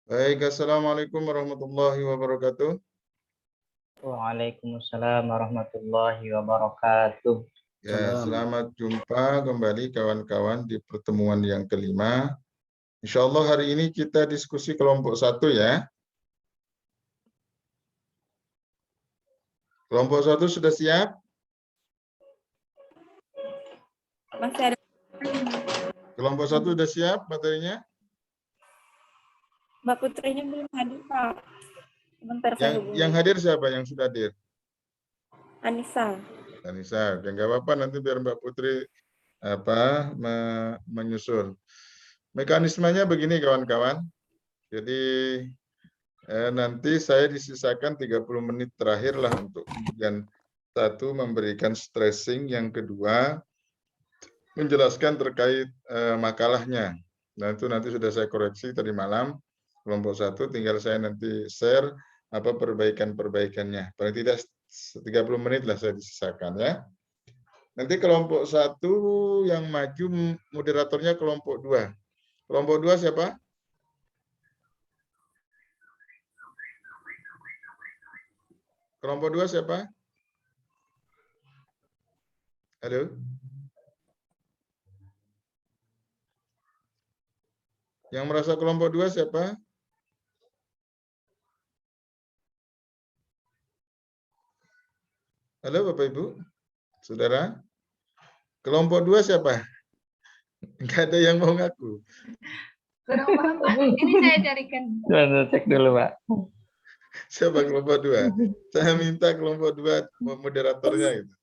Baik, Assalamualaikum warahmatullahi wabarakatuh. Waalaikumsalam warahmatullahi wabarakatuh. Ya, selamat jumpa kembali kawan-kawan di pertemuan yang kelima. Insya Allah hari ini kita diskusi kelompok 1 ya. Kelompok 1 sudah siap? Masih ada. Kelompok 1 sudah siap materinya? Mbak Putrinya belum hadir, Pak. Sebentar saya hubungi. Yang hadir siapa yang sudah hadir? Anissa. Anissa, ya nggak apa-apa nanti biar Mbak Putri menyusul. Mekanismenya begini kawan-kawan. Jadi nanti saya disisakan 30 menit terakhir lah untuk kemudian satu memberikan stressing, yang kedua menjelaskan terkait makalahnya. Nah itu nanti sudah saya koreksi tadi malam kelompok 1, tinggal saya nanti share apa perbaikan-perbaikannya. Paling tidak 30 menit lah saya disisakan ya. Nanti kelompok 1 yang maju moderatornya kelompok 2. Kelompok 2 siapa? Kelompok 2 siapa? Halo? Yang merasa kelompok 2 siapa? Halo Bapak Ibu? Saudara? Kelompok 2 siapa? Enggak ada yang mau ngaku. Kurang paham, Pak. Ini saya carikan. Cek dulu, Pak. Siapa kelompok 2? Saya minta kelompok 2 moderatornya itu.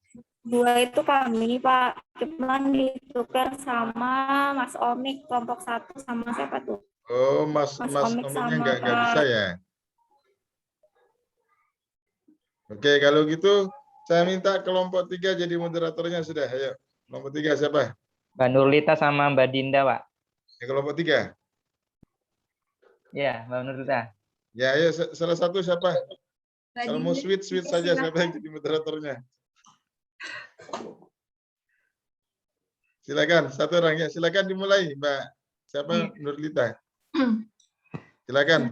2 itu kami, Pak. Cuman ditukar sama Mas Omik kelompok 1 sama siapa tuh? Oh, Mas Omik Omiknya sama nggak bisa ya? Oke, kalau gitu saya minta kelompok 3 jadi moderatornya sudah. Ayo, kelompok 3 siapa? Mbak Nurlita sama Mbak Dinda, Pak. Ya, kelompok 3. Ya, Mbak Nurlita. Ya, ayo salah satu siapa? Kalau mau Dinda, sweet saja siapa yang jadi moderatornya? Silakan, satu orang ya. Silakan dimulai, Mbak. Siapa? Nurlita. Silakan.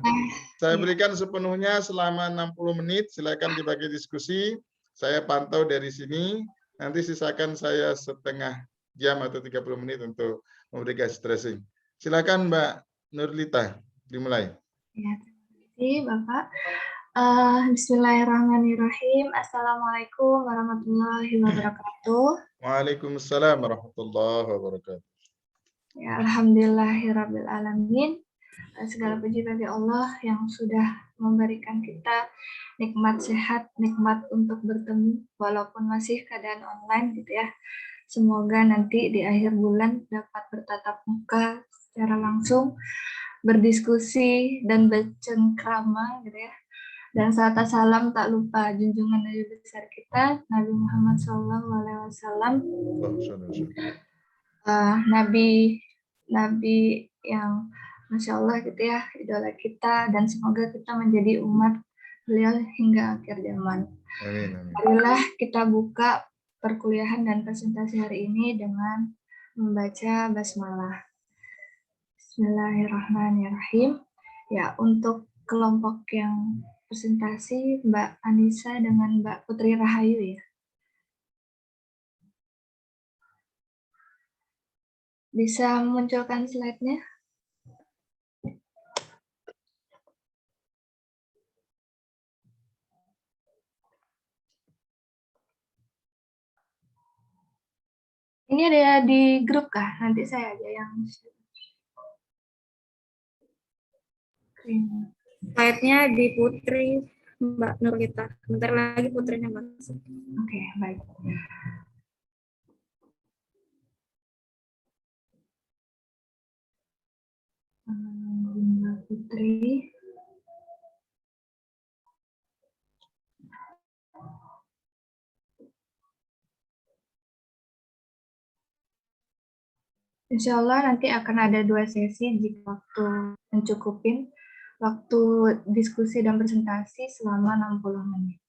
Saya berikan sepenuhnya selama 60 menit. Silakan dipakai diskusi. Saya pantau dari sini. Nanti sisakan saya setengah jam atau 30 menit untuk memberikan stressing. Silakan Mbak Nurlita, dimulai. Ya, terima kasih Bapak. Bismillahirrahmanirrahim. Assalamualaikum warahmatullahi wabarakatuh. Waalaikumsalam warahmatullahi wabarakatuh. Ya, alhamdulillahirabbil alamin. Segala puji bagi Allah yang sudah memberikan kita nikmat sehat, nikmat untuk bertemu walaupun masih keadaan online gitu ya. Semoga nanti di akhir bulan dapat bertatap muka secara langsung, berdiskusi dan bercengkrama gitu ya. Dan serta salam tak lupa junjungan Nabi besar kita Nabi Muhammad SAW, Nabi yang Masya Allah gitu ya, idola kita, dan semoga kita menjadi umat beliau hingga akhir zaman. Amin. Marilah kita buka perkuliahan dan presentasi hari ini dengan membaca basmalah. Bismillahirrahmanirrahim. Ya, untuk kelompok yang presentasi Mbak Anissa dengan Mbak Putri Rahayu ya. Bisa memunculkan slide-nya? Ini ada di grup kah? Nanti saya aja yang Slide-nya di Putri, Mbak Nurlita. Bentar lagi Putrinya masuk. Oke, baik. Mbak Putri. Insya Allah nanti akan ada 2 sesi jika waktu mencukupin. Waktu diskusi dan presentasi selama 60 menit.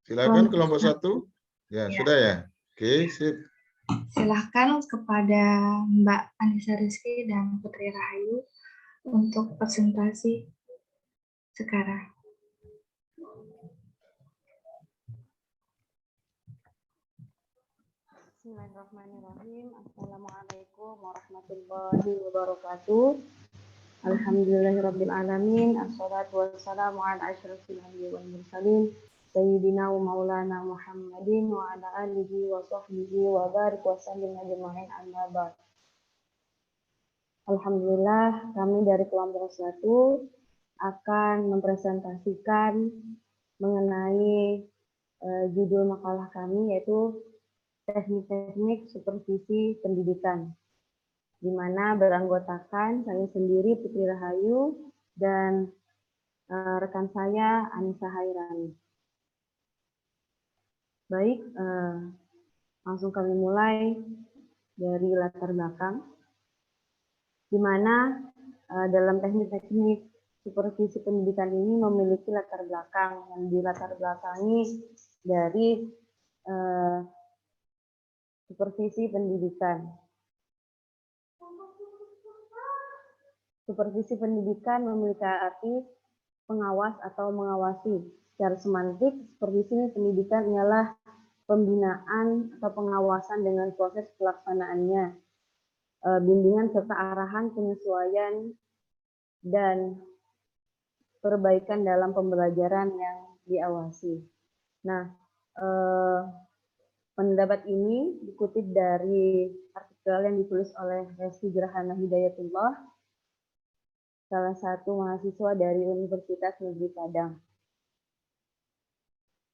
Silakan kelompok Kelompok 1. Ya, Ya. sudah ya. Oke, sip. Silahkan kepada Mbak Anissa Rizky dan Putri Rahayu untuk presentasi sekarang. Bismillahirrahmanirrahim. Assalamualaikum warahmatullahi wabarakatuh. Alhamdulillahirrabbilalamin. Assalatu wassalamu ala asyrafil anbiya'i wal mursalin. Sayyidina wa maulana Muhammadin wa ala alihi wa sahbihi wa barik wa sallim ajma'in amma ba'd. Alhamdulillah, kami dari kelompok 1 akan mempresentasikan mengenai judul makalah kami, yaitu teknik-teknik supervisi pendidikan, di mana beranggotakan saya sendiri Putri Rahayu dan rekan saya Anissa Hairani. Baik, langsung kami mulai dari latar belakang, di mana dalam teknik-teknik supervisi pendidikan ini memiliki latar belakang yang dilatar belakangi dari supervisi pendidikan. Supervisi pendidikan memiliki arti pengawas atau mengawasi. Secara semantik, supervisi pendidikan ialah pembinaan atau pengawasan dengan proses pelaksanaannya, bimbingan serta arahan penyesuaian dan perbaikan dalam pembelajaran yang diawasi. Nah, pendapat ini dikutip dari artikel yang ditulis oleh Resti Gerhana Hidayatullah, salah satu mahasiswa dari Universitas Negeri Padang.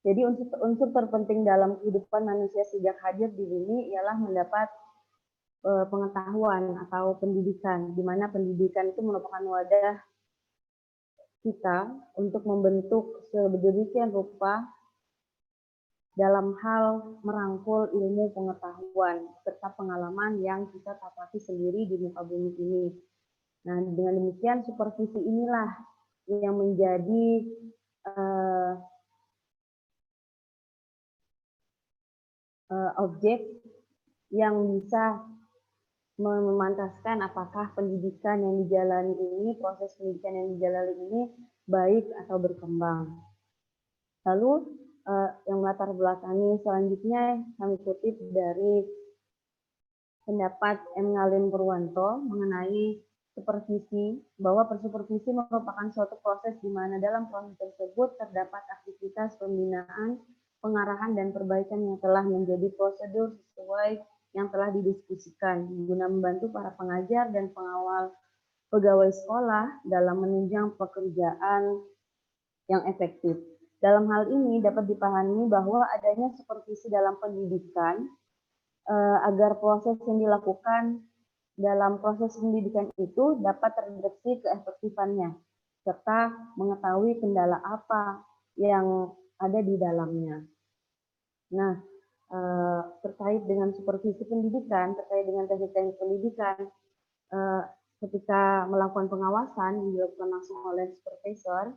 Jadi unsur terpenting dalam kehidupan manusia sejak hadir di bumi ialah mendapat pengetahuan atau pendidikan, di mana pendidikan itu merupakan wadah kita untuk membentuk sedemikian rupa dalam hal merangkul ilmu pengetahuan serta pengalaman yang kita dapati sendiri di muka bumi ini. Nah, dengan demikian supervisi inilah yang menjadi objek yang bisa memantaskan apakah pendidikan yang dijalani ini, proses pendidikan yang dijalani ini baik atau berkembang. Lalu yang melatar belakangi selanjutnya kami kutip dari pendapat M. Ngalin Purwanto mengenai supervisi, bahwa supervisi merupakan suatu proses di mana dalam proses tersebut terdapat aktivitas pembinaan, pengarahan, dan perbaikan yang telah menjadi prosedur sesuai yang telah didiskusikan guna membantu para pengajar dan pengawal pegawai sekolah dalam menunjang pekerjaan yang efektif. Dalam hal ini dapat dipahami bahwa adanya supervisi dalam pendidikan agar proses yang dilakukan dalam proses pendidikan itu dapat terdeteksi keefektifannya, serta mengetahui kendala apa yang ada di dalamnya. Nah, terkait dengan supervisi pendidikan, terkait dengan teknik-teknik pendidikan, ketika melakukan pengawasan yang dilakukan langsung oleh supervisor,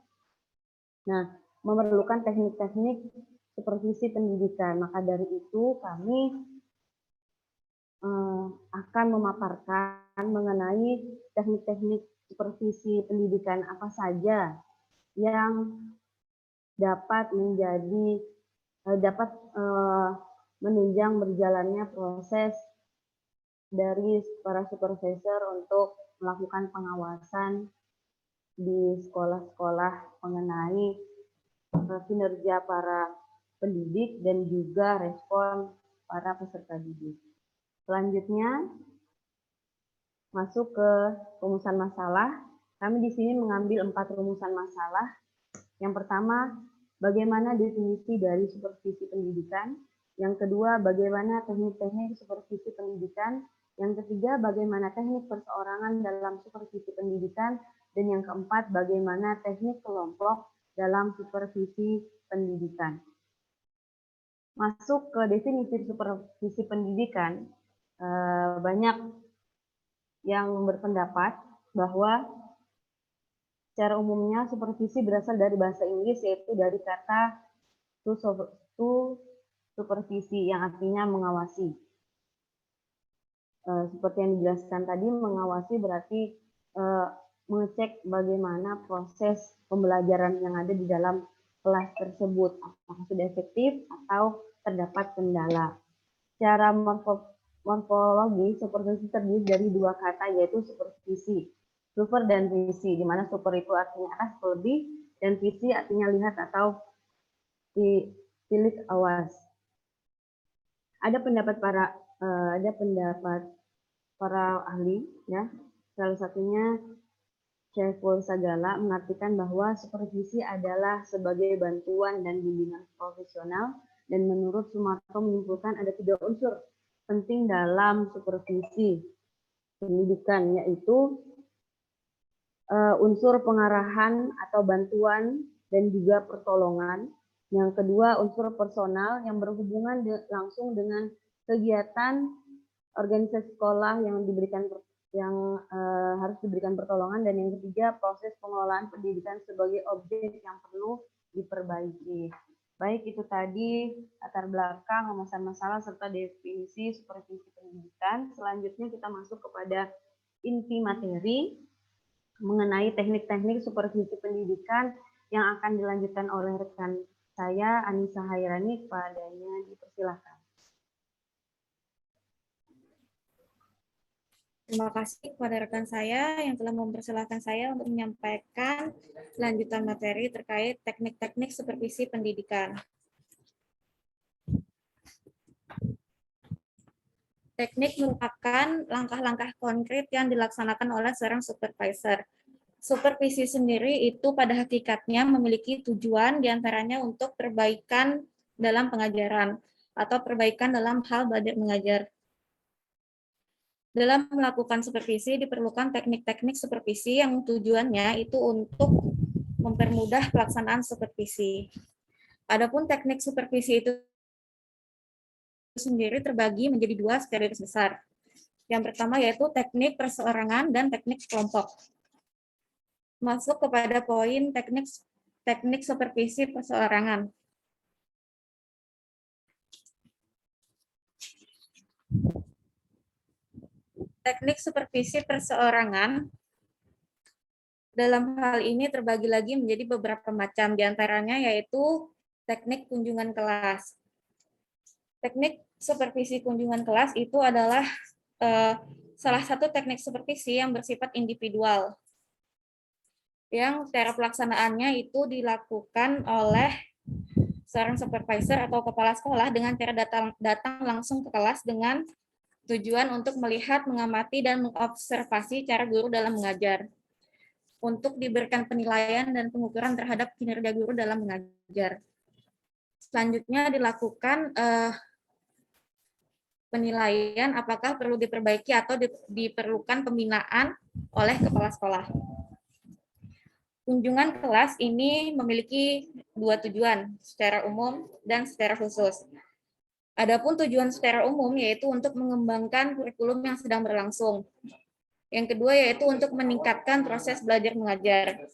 nah, memerlukan teknik-teknik supervisi pendidikan. Maka dari itu kami akan memaparkan mengenai teknik-teknik supervisi pendidikan apa saja yang dapat menunjang berjalannya proses dari para supervisor untuk melakukan pengawasan di sekolah-sekolah mengenai kinerja para pendidik dan juga respon para peserta didik. Selanjutnya, masuk ke rumusan masalah. Kami di sini mengambil 4 rumusan masalah. Yang pertama, bagaimana definisi dari supervisi pendidikan. Yang kedua, bagaimana teknik-teknik supervisi pendidikan. Yang ketiga, bagaimana teknik perseorangan dalam supervisi pendidikan. Dan yang keempat, bagaimana teknik kelompok dalam supervisi pendidikan. Masuk ke definisi supervisi pendidikan, banyak yang berpendapat bahwa secara umumnya supervisi berasal dari bahasa Inggris, yaitu dari kata yaitu supervisi yang artinya mengawasi. Seperti yang dijelaskan tadi, mengawasi berarti mengecek bagaimana proses pembelajaran yang ada di dalam kelas tersebut, apakah sudah efektif atau terdapat kendala. Secara morfologi, supervisi terdiri dari dua kata, yaitu supervisi, super dan visi, di mana super itu artinya atas lebih, dan visi artinya lihat atau tilik awas. Ada pendapat para ahli, ya. Salah satunya Syaiful Sagala mengartikan bahwa supervisi adalah sebagai bantuan dan bimbingan profesional, dan menurut Sumarto menyimpulkan ada 3 unsur penting dalam supervisi pendidikan, yaitu unsur pengarahan atau bantuan dan juga pertolongan. Yang kedua, unsur personal yang berhubungan langsung dengan kegiatan organisasi sekolah yang harus diberikan pertolongan, dan yang ketiga, proses pengelolaan pendidikan sebagai objek yang perlu diperbaiki. Baik, itu tadi latar belakang, pemaparan masalah serta definisi supervisi pendidikan. Selanjutnya kita masuk kepada inti materi mengenai teknik-teknik supervisi pendidikan yang akan dilanjutkan oleh rekan saya, Anissa Hairani. Kepadanya dipersilakan. Terima kasih kepada rekan saya yang telah mempersilahkan saya untuk menyampaikan lanjutan materi terkait teknik-teknik supervisi pendidikan. Teknik merupakan langkah-langkah konkret yang dilaksanakan oleh seorang supervisor. Supervisi sendiri itu pada hakikatnya memiliki tujuan diantaranya untuk perbaikan dalam pengajaran atau perbaikan dalam hal belajar mengajar. Dalam melakukan supervisi diperlukan teknik-teknik supervisi yang tujuannya itu untuk mempermudah pelaksanaan supervisi. Adapun teknik supervisi itu sendiri terbagi menjadi 2 series besar. Yang pertama yaitu teknik perseorangan dan teknik kelompok. Masuk kepada poin teknik supervisi perseorangan. Teknik supervisi perseorangan dalam hal ini terbagi lagi menjadi beberapa macam, diantaranya yaitu teknik kunjungan kelas. Teknik supervisi kunjungan kelas itu adalah salah satu teknik supervisi yang bersifat individual, yang cara pelaksanaannya itu dilakukan oleh seorang supervisor atau kepala sekolah dengan cara datang langsung ke kelas dengan tujuan untuk melihat, mengamati, dan mengobservasi cara guru dalam mengajar, untuk diberikan penilaian dan pengukuran terhadap kinerja guru dalam mengajar. Selanjutnya dilakukan penilaian apakah perlu diperbaiki atau diperlukan pembinaan oleh kepala sekolah. Kunjungan kelas ini memiliki 2 tujuan, secara umum dan secara khusus. Adapun tujuan secara umum yaitu untuk mengembangkan kurikulum yang sedang berlangsung. Yang kedua yaitu untuk meningkatkan proses belajar mengajar.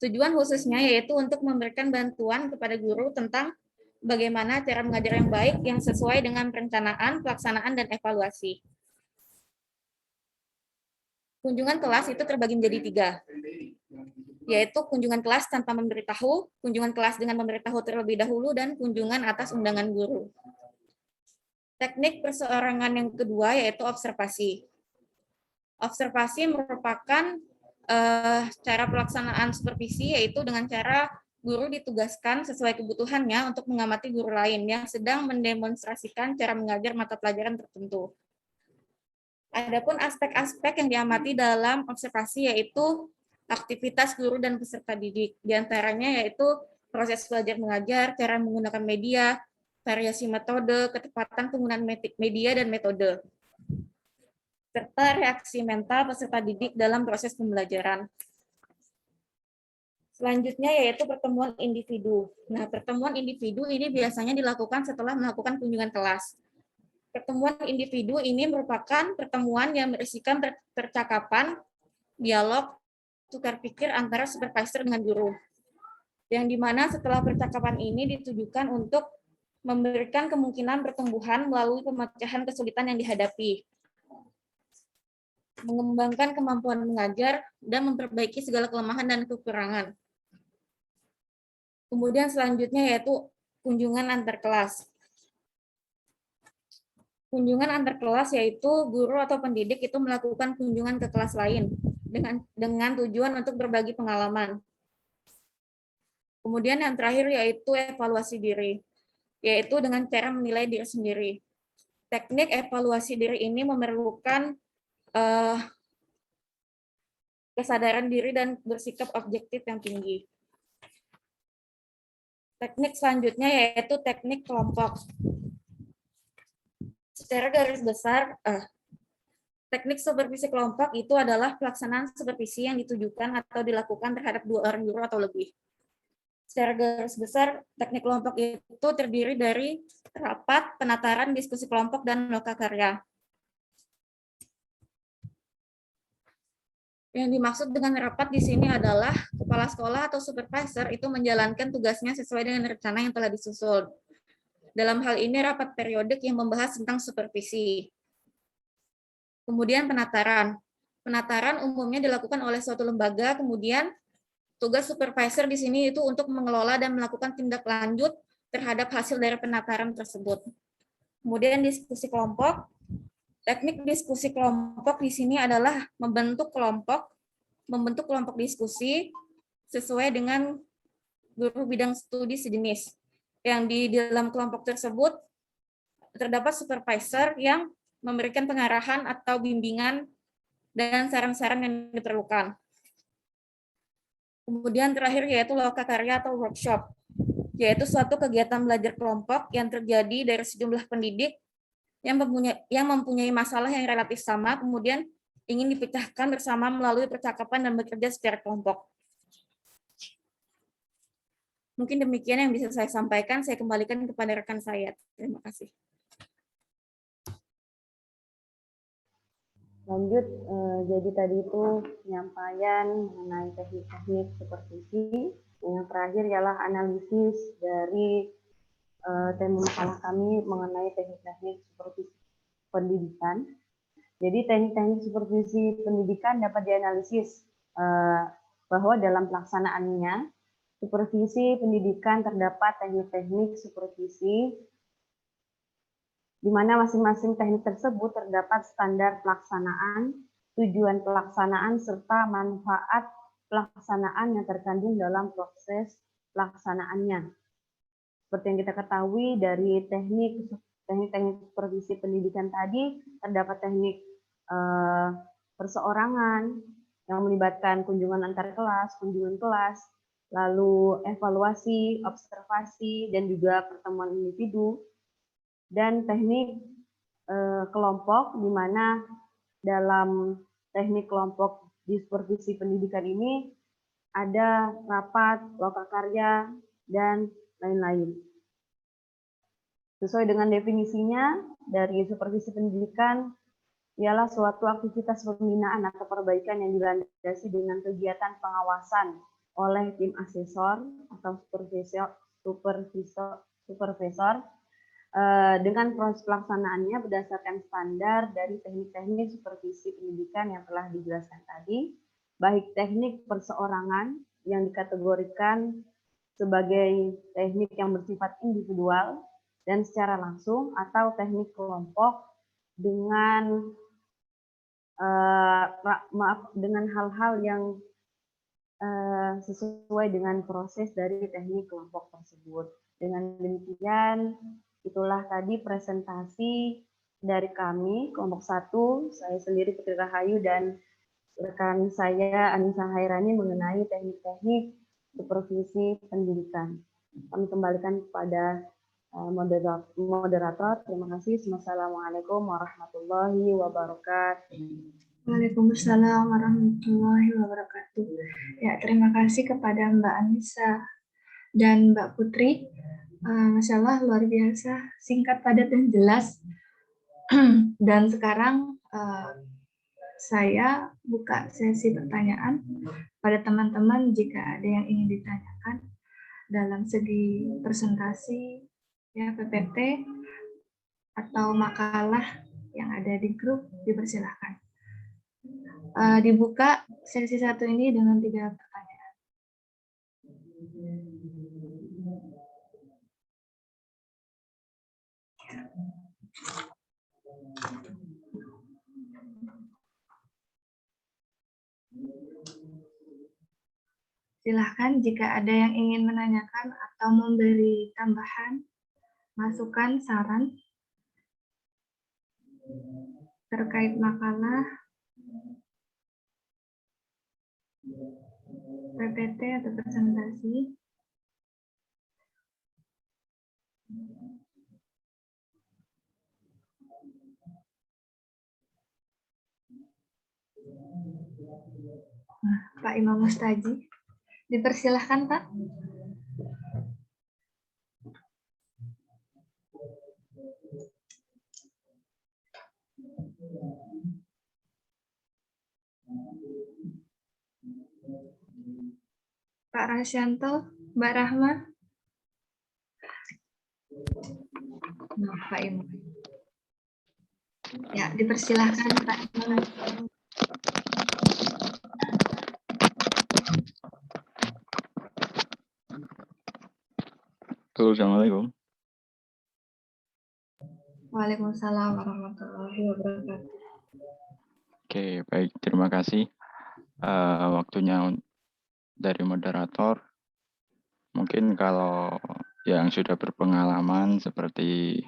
Tujuan khususnya yaitu untuk memberikan bantuan kepada guru tentang bagaimana cara mengajar yang baik yang sesuai dengan perencanaan, pelaksanaan, dan evaluasi. Kunjungan kelas itu terbagi menjadi 3, yaitu kunjungan kelas tanpa memberitahu, kunjungan kelas dengan memberitahu terlebih dahulu, dan kunjungan atas undangan guru. Teknik perseorangan yang kedua yaitu observasi. Observasi merupakan cara pelaksanaan supervisi, yaitu dengan cara guru ditugaskan sesuai kebutuhannya untuk mengamati guru lain yang sedang mendemonstrasikan cara mengajar mata pelajaran tertentu. Adapun aspek-aspek yang diamati dalam observasi yaitu aktivitas guru dan peserta didik, diantaranya yaitu proses belajar mengajar, cara menggunakan media, variasi metode, ketepatan penggunaan media dan metode, serta reaksi mental peserta didik dalam proses pembelajaran. Selanjutnya yaitu pertemuan individu. Nah, pertemuan individu ini biasanya dilakukan setelah melakukan kunjungan kelas. Pertemuan individu ini merupakan pertemuan yang berisikan percakapan, dialog, tukar pikir antara supervisor dengan guru. yang dimana setelah percakapan ini ditujukan untuk memberikan kemungkinan pertumbuhan melalui pemecahan kesulitan yang dihadapi, mengembangkan kemampuan mengajar, dan memperbaiki segala kelemahan dan kekurangan. Kemudian selanjutnya yaitu kunjungan antar kelas. Kunjungan antar kelas yaitu guru atau pendidik itu melakukan kunjungan ke kelas lain dengan tujuan untuk berbagi pengalaman. Kemudian yang terakhir yaitu evaluasi diri, yaitu dengan cara menilai diri sendiri. Teknik evaluasi diri ini memerlukan kesadaran diri dan bersikap objektif yang tinggi. Teknik selanjutnya yaitu teknik kelompok. Secara garis besar, teknik supervisi kelompok itu adalah pelaksanaan supervisi yang ditujukan atau dilakukan terhadap 2 orang guru atau lebih. Secara garis besar, teknik kelompok itu terdiri dari rapat, penataran, diskusi kelompok, dan lokakarya. Yang dimaksud dengan rapat di sini adalah kepala sekolah atau supervisor itu menjalankan tugasnya sesuai dengan rencana yang telah disusun. Dalam hal ini rapat periodik yang membahas tentang supervisi. Kemudian penataran. Penataran umumnya dilakukan oleh suatu lembaga, kemudian tugas supervisor di sini itu untuk mengelola dan melakukan tindak lanjut terhadap hasil dari penataran tersebut. Kemudian diskusi kelompok. Teknik diskusi kelompok di sini adalah membentuk kelompok diskusi sesuai dengan guru bidang studi sejenis. Yang di dalam kelompok tersebut terdapat supervisor yang memberikan pengarahan atau bimbingan dan saran-saran yang diperlukan. Kemudian terakhir yaitu lokakarya atau workshop, yaitu suatu kegiatan belajar kelompok yang terjadi dari sejumlah pendidik yang mempunyai masalah yang relatif sama, kemudian ingin dipecahkan bersama melalui percakapan dan bekerja secara kelompok. Mungkin demikian yang bisa saya sampaikan, saya kembalikan kepada rekan saya. Terima kasih. Lanjut, jadi tadi itu penyampaian mengenai teknik-teknik supervisi. Yang terakhir ialah analisis dari tema makalah kami mengenai teknik-teknik supervisi pendidikan. Jadi teknik-teknik supervisi pendidikan dapat dianalisis bahwa dalam pelaksanaannya supervisi pendidikan terdapat teknik-teknik supervisi di mana masing-masing teknik tersebut terdapat standar pelaksanaan, tujuan pelaksanaan, serta manfaat pelaksanaan yang terkandung dalam proses pelaksanaannya. Seperti yang kita ketahui dari teknik-teknik supervisi pendidikan tadi, terdapat teknik perseorangan yang melibatkan kunjungan antar kelas, kunjungan kelas, lalu evaluasi, observasi, dan juga pertemuan individu, dan teknik kelompok, di mana dalam teknik kelompok di supervisi pendidikan ini ada rapat, lokakarya, dan lain-lain. Sesuai dengan definisinya, dari supervisi pendidikan ialah suatu aktivitas pembinaan atau perbaikan yang dilandasi dengan kegiatan pengawasan oleh tim asesor atau supervisor dengan proses pelaksanaannya berdasarkan standar dari teknik-teknik supervisi pendidikan yang telah dijelaskan tadi, baik teknik perseorangan yang dikategorikan sebagai teknik yang bersifat individual dan secara langsung, atau teknik kelompok dengan hal-hal yang sesuai dengan proses dari teknik kelompok tersebut. Dengan demikian, itulah tadi presentasi dari kami, kelompok 1, saya sendiri Putri Rahayu dan rekan saya Anissa Hairani mengenai teknik-teknik supervisi pendidikan. Kami kembalikan kepada moderator. Terima kasih. Wassalamualaikum warahmatullahi wabarakatuh. Waalaikumsalam warahmatullahi wabarakatuh. Ya, terima kasih kepada Mbak Anissa dan Mbak Putri. Masya Allah, luar biasa, singkat, padat, dan jelas. Dan sekarang saya buka sesi pertanyaan pada teman-teman jika ada yang ingin ditanyakan. dalam segi presentasi, ya PPT, atau makalah yang ada di grup, dipersilahkan. Dibuka sesi 1 ini dengan 3 pertanyaan. Silahkan jika ada yang ingin menanyakan atau memberi tambahan, masukan, saran terkait makalah, PPT atau presentasi. Nah, Pak Imam Mustaji, dipersilahkan Pak. Pak Rasyanto, Mbak Rahma. Nah, Pak Imam. Ya, dipersilahkan Pak Imam. Halo, Assalamualaikum. Waalaikumsalam warahmatullahi wabarakatuh. Oke, baik. Terima kasih waktunya dari moderator. Mungkin kalau yang sudah berpengalaman seperti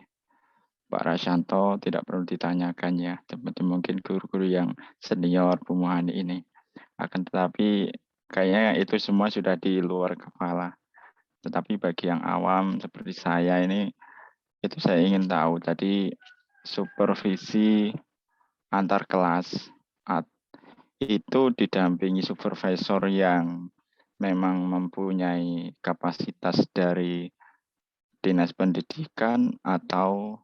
Pak Rasyanto tidak perlu ditanyakan ya. Seperti mungkin guru-guru yang senior Pumuhani ini. Akan tetapi kayaknya itu semua sudah di luar kepala. Tetapi bagi yang awam seperti saya ini, itu saya ingin tahu tadi supervisi antar kelas itu didampingi supervisor yang memang mempunyai kapasitas dari dinas pendidikan atau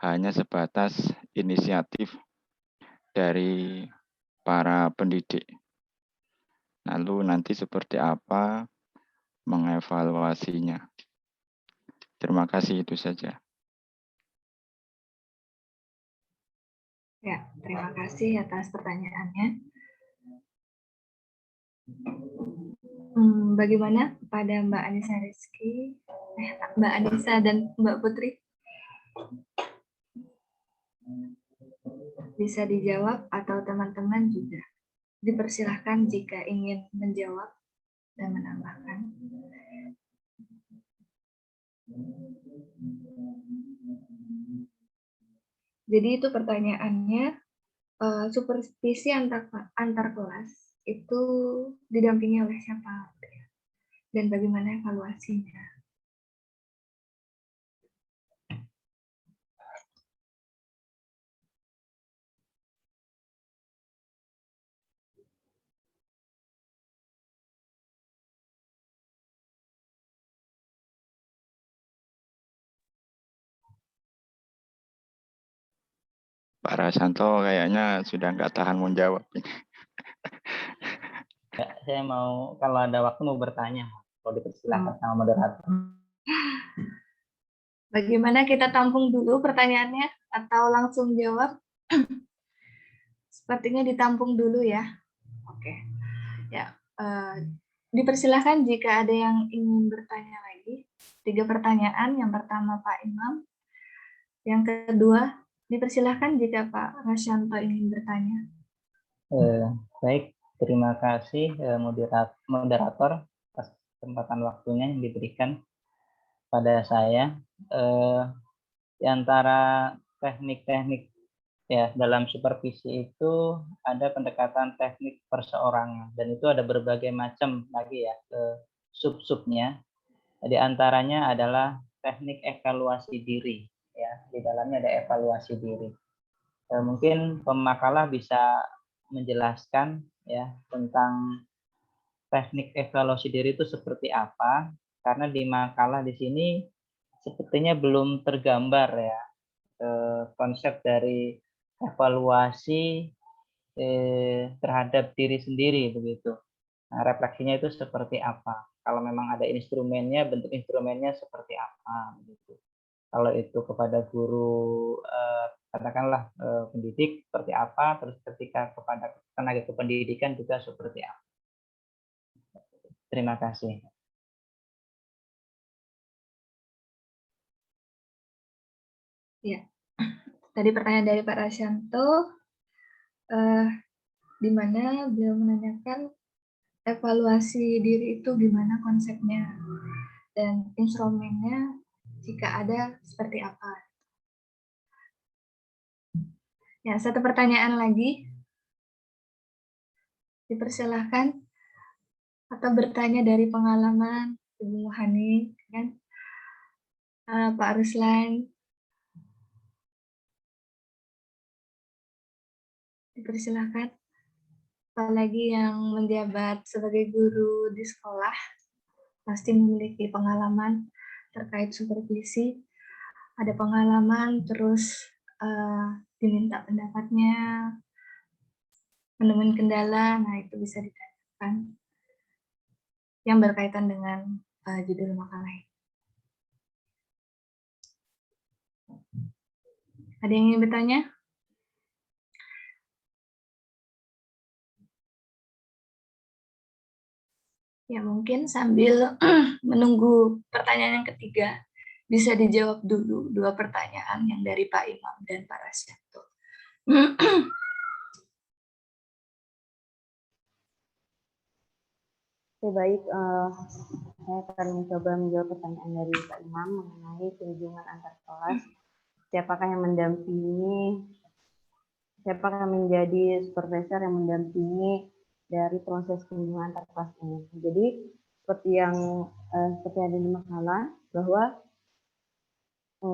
hanya sebatas inisiatif dari para pendidik. Lalu nanti seperti apa mengevaluasinya. Terima kasih, itu saja. Ya, terima kasih atas pertanyaannya. Bagaimana kepada Mbak Anissa Rizky, Mbak Anissa dan Mbak Putri? Bisa dijawab atau teman-teman juga dipersilahkan jika ingin menjawab dan menambahkan. Jadi itu pertanyaannya, supervisi antar kelas itu didampingi oleh siapa dan bagaimana evaluasinya? Pak Rasyanto kayaknya sudah nggak tahan menjawab. Ya, saya mau, kalau ada waktu mau bertanya, kalau dipersilakan sama moderator. Bagaimana, kita tampung dulu pertanyaannya atau langsung jawab? Sepertinya ditampung dulu ya. Oke. Ya, dipersilahkan jika ada yang ingin bertanya lagi. 3 pertanyaan. Yang pertama Pak Imam. Yang kedua, dipersilahkan jika Pak Rasyanto ingin bertanya. Baik, terima kasih moderator atas kesempatan waktunya yang diberikan pada saya. Di antara teknik-teknik ya dalam supervisi itu ada pendekatan teknik perseorangan, dan itu ada berbagai macam lagi ya sub-subnya. Di antaranya adalah teknik evaluasi diri ya, di dalamnya ada evaluasi diri. Mungkin pemakalah bisa menjelaskan ya tentang teknik evaluasi diri itu seperti apa, karena di makalah di sini sepertinya belum tergambar ya konsep dari evaluasi terhadap diri sendiri begitu. Nah, refleksinya itu seperti apa? Kalau memang ada instrumennya, bentuk instrumennya seperti apa? Gitu. Kalau itu kepada guru, katakanlah pendidik seperti apa, terus ketika kepada tenaga kependidikan juga seperti apa. Terima kasih. Ya, tadi pertanyaan dari Pak Rasyanto, di mana beliau menanyakan evaluasi diri itu gimana konsepnya dan instrumennya jika ada seperti apa. Ya, satu pertanyaan lagi. Dipersilahkan atau bertanya dari pengalaman Ibu Hani, kan? Pak Ruslan. Dipersilahkan. Apalagi yang menjabat sebagai guru di sekolah, pasti memiliki pengalaman terkait supervisi. Ada pengalaman, terus diminta pendapatnya, menemukan kendala, nah itu bisa ditanyakan yang berkaitan dengan judul makalah. Ada yang ingin bertanya? Ya, mungkin sambil menunggu pertanyaan yang ketiga, bisa dijawab dulu 2 pertanyaan yang dari Pak Imam dan Pak Rasyanto. Oke, baik. Saya akan mencoba menjawab pertanyaan dari Pak Imam mengenai kunjungan antar kelas. Siapakah yang mendampingi, siapakah menjadi supervisor yang mendampingi dari proses kunjungan antar kelas ini. Jadi, seperti ada di makalah, bahwa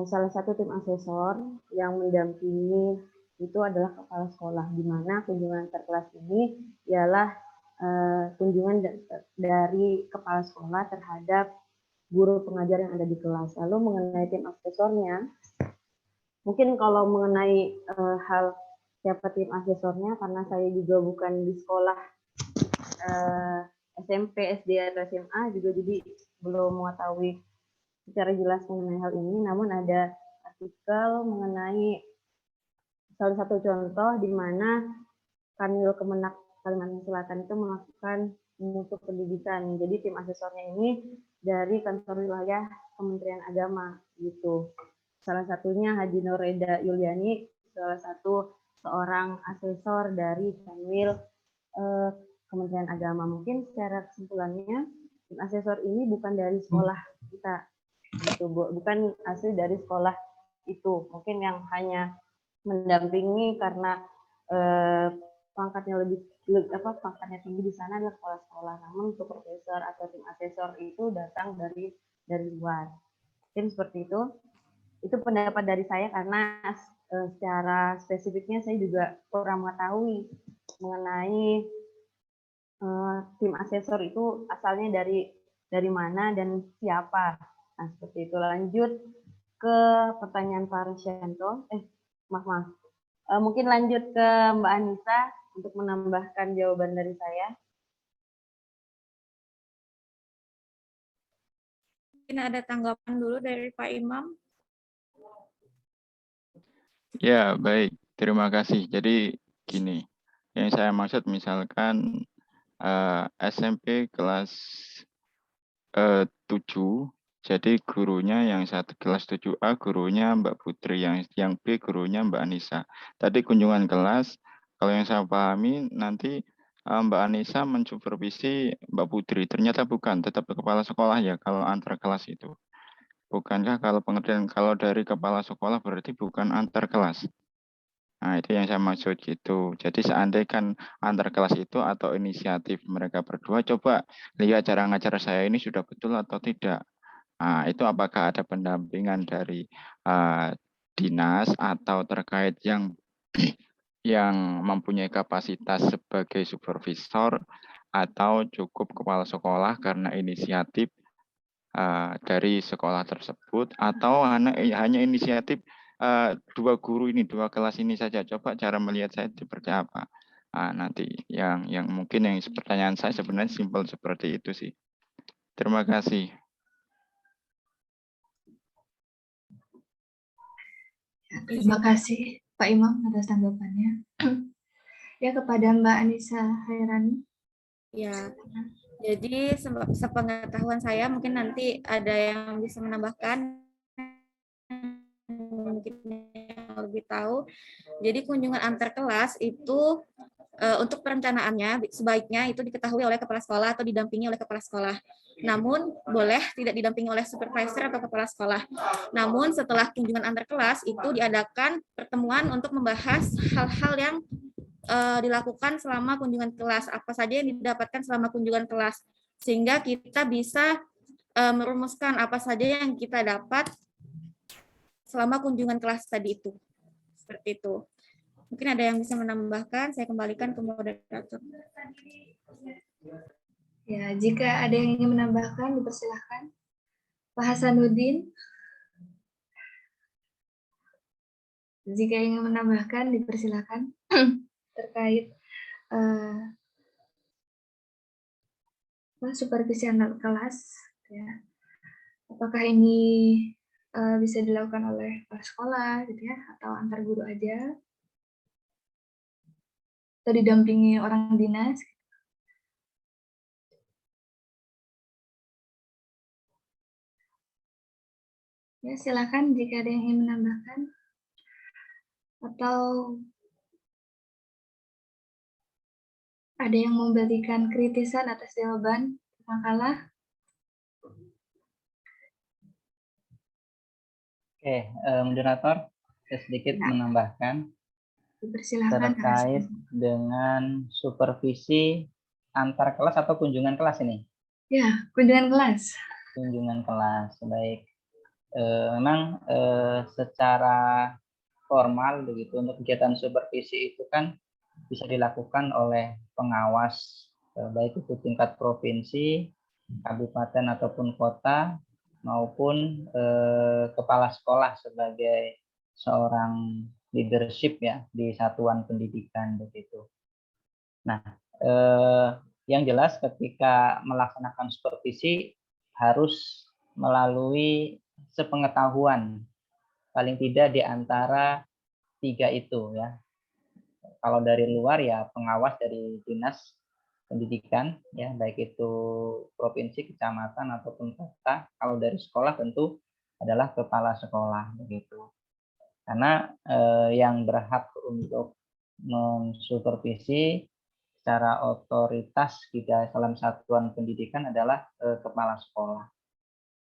salah satu tim asesor yang mendampingi itu adalah kepala sekolah, di mana kunjungan antar kelas ini ialah kunjungan dari kepala sekolah terhadap guru pengajar yang ada di kelas. Lalu mengenai tim asesornya, mungkin kalau mengenai hal siapa tim asesornya, karena saya juga bukan di sekolah SMP, SD, atau SMA juga, jadi belum mengetahui secara jelas mengenai hal ini. Namun ada artikel mengenai salah satu contoh di mana Kanwil Kemenak Kalimantan Selatan itu melakukan mutu pendidikan. Jadi tim asesornya ini dari kantor wilayah Kementerian Agama gitu. Salah satunya Haji Nureda Yuliani, salah satu seorang asesor dari Kanwil Kementerian Agama. Mungkin secara kesimpulannya tim asesor ini bukan dari sekolah kita, gitu, bukan asli dari sekolah itu. Mungkin yang hanya mendampingi karena pangkatnya pangkatnya tinggi di sana adalah kepala sekolah. Namun supervisor atau tim asesor itu datang dari luar. Mungkin seperti itu. Itu pendapat dari saya karena secara spesifiknya saya juga kurang mengetahui mengenai tim asesor itu asalnya dari mana dan siapa. Nah, seperti itu. Lanjut ke pertanyaan Pak Rasyanto. Maaf. Mungkin lanjut ke Mbak Anissa untuk menambahkan jawaban dari saya. Mungkin ada tanggapan dulu dari Pak Imam. Ya, baik. Terima kasih. Jadi gini, yang saya maksud misalkan SMP kelas 7, jadi gurunya yang satu kelas 7A gurunya Mbak Putri, yang B gurunya Mbak Anissa. Tadi kunjungan kelas, kalau yang saya pahami nanti Mbak Anissa mensupervisi Mbak Putri. Ternyata bukan, tetap kepala sekolah ya kalau antar kelas itu. Bukankah kalau pengertian kalau dari kepala sekolah berarti bukan antar kelas? Nah, itu yang saya maksud gitu. Jadi seandainya antar kelas itu atau inisiatif mereka berdua, coba lihat cara ngajar saya ini sudah betul atau tidak. Nah, itu apakah ada pendampingan dari dinas atau terkait yang mempunyai kapasitas sebagai supervisor atau cukup kepala sekolah karena inisiatif dari sekolah tersebut, atau hanya inisiatif 2 guru ini, 2 kelas ini saja. Coba cara melihat saya seperti apa. Nanti yang mungkin yang pertanyaan saya sebenarnya simpel seperti itu sih. Terima kasih. Ya, terima kasih Pak Imam atas tanggapannya. Ya, kepada Mbak Anissa Hairani. Ya, jadi sepengetahuan saya mungkin nanti ada yang bisa menambahkan mungkin yang lebih tahu. Jadi kunjungan antar kelas itu untuk perencanaannya sebaiknya itu diketahui oleh kepala sekolah atau didampingi oleh kepala sekolah. Namun boleh tidak didampingi oleh supervisor atau kepala sekolah. Namun setelah kunjungan antar kelas itu diadakan pertemuan untuk membahas hal-hal yang dilakukan selama kunjungan kelas, apa saja yang didapatkan selama kunjungan kelas, sehingga kita bisa merumuskan apa saja yang kita dapat selama kunjungan kelas tadi itu. Seperti itu. Mungkin ada yang bisa menambahkan, saya kembalikan ke moderator. Ya, jika ada yang ingin menambahkan, dipersilahkan. Pak Hasanuddin. Jika ingin menambahkan, dipersilahkan. Terkait supervisi antar kelas, ya. Apakah ini bisa dilakukan oleh kepala sekolah, gitu ya, atau antar guru aja, atau didampingi orang dinas? Ya, silakan jika ada yang ingin menambahkan, atau ada yang memberikan kritisan atas jawaban makalah. Oke, moderator, saya sedikit Ya. menambahkan Dipersilahkan. terkait dengan supervisi antar kelas atau kunjungan kelas ini. Ya, kunjungan kelas. Kunjungan kelas, baik. Memang secara formal begitu untuk kegiatan supervisi itu kan bisa dilakukan oleh pengawas, baik itu tingkat provinsi, kabupaten ataupun kota, maupun kepala sekolah sebagai seorang leadership ya di satuan pendidikan begitu. Nah, yang jelas ketika melaksanakan supervisi harus melalui sepengetahuan paling tidak di antara 3 itu ya. Kalau dari luar ya pengawas dari dinas pendidikan ya, baik itu provinsi, kecamatan ataupun kota. Kalau dari sekolah tentu adalah kepala sekolah begitu. Karena yang berhak untuk mensupervisi secara otoritas di dalam satuan pendidikan adalah kepala sekolah.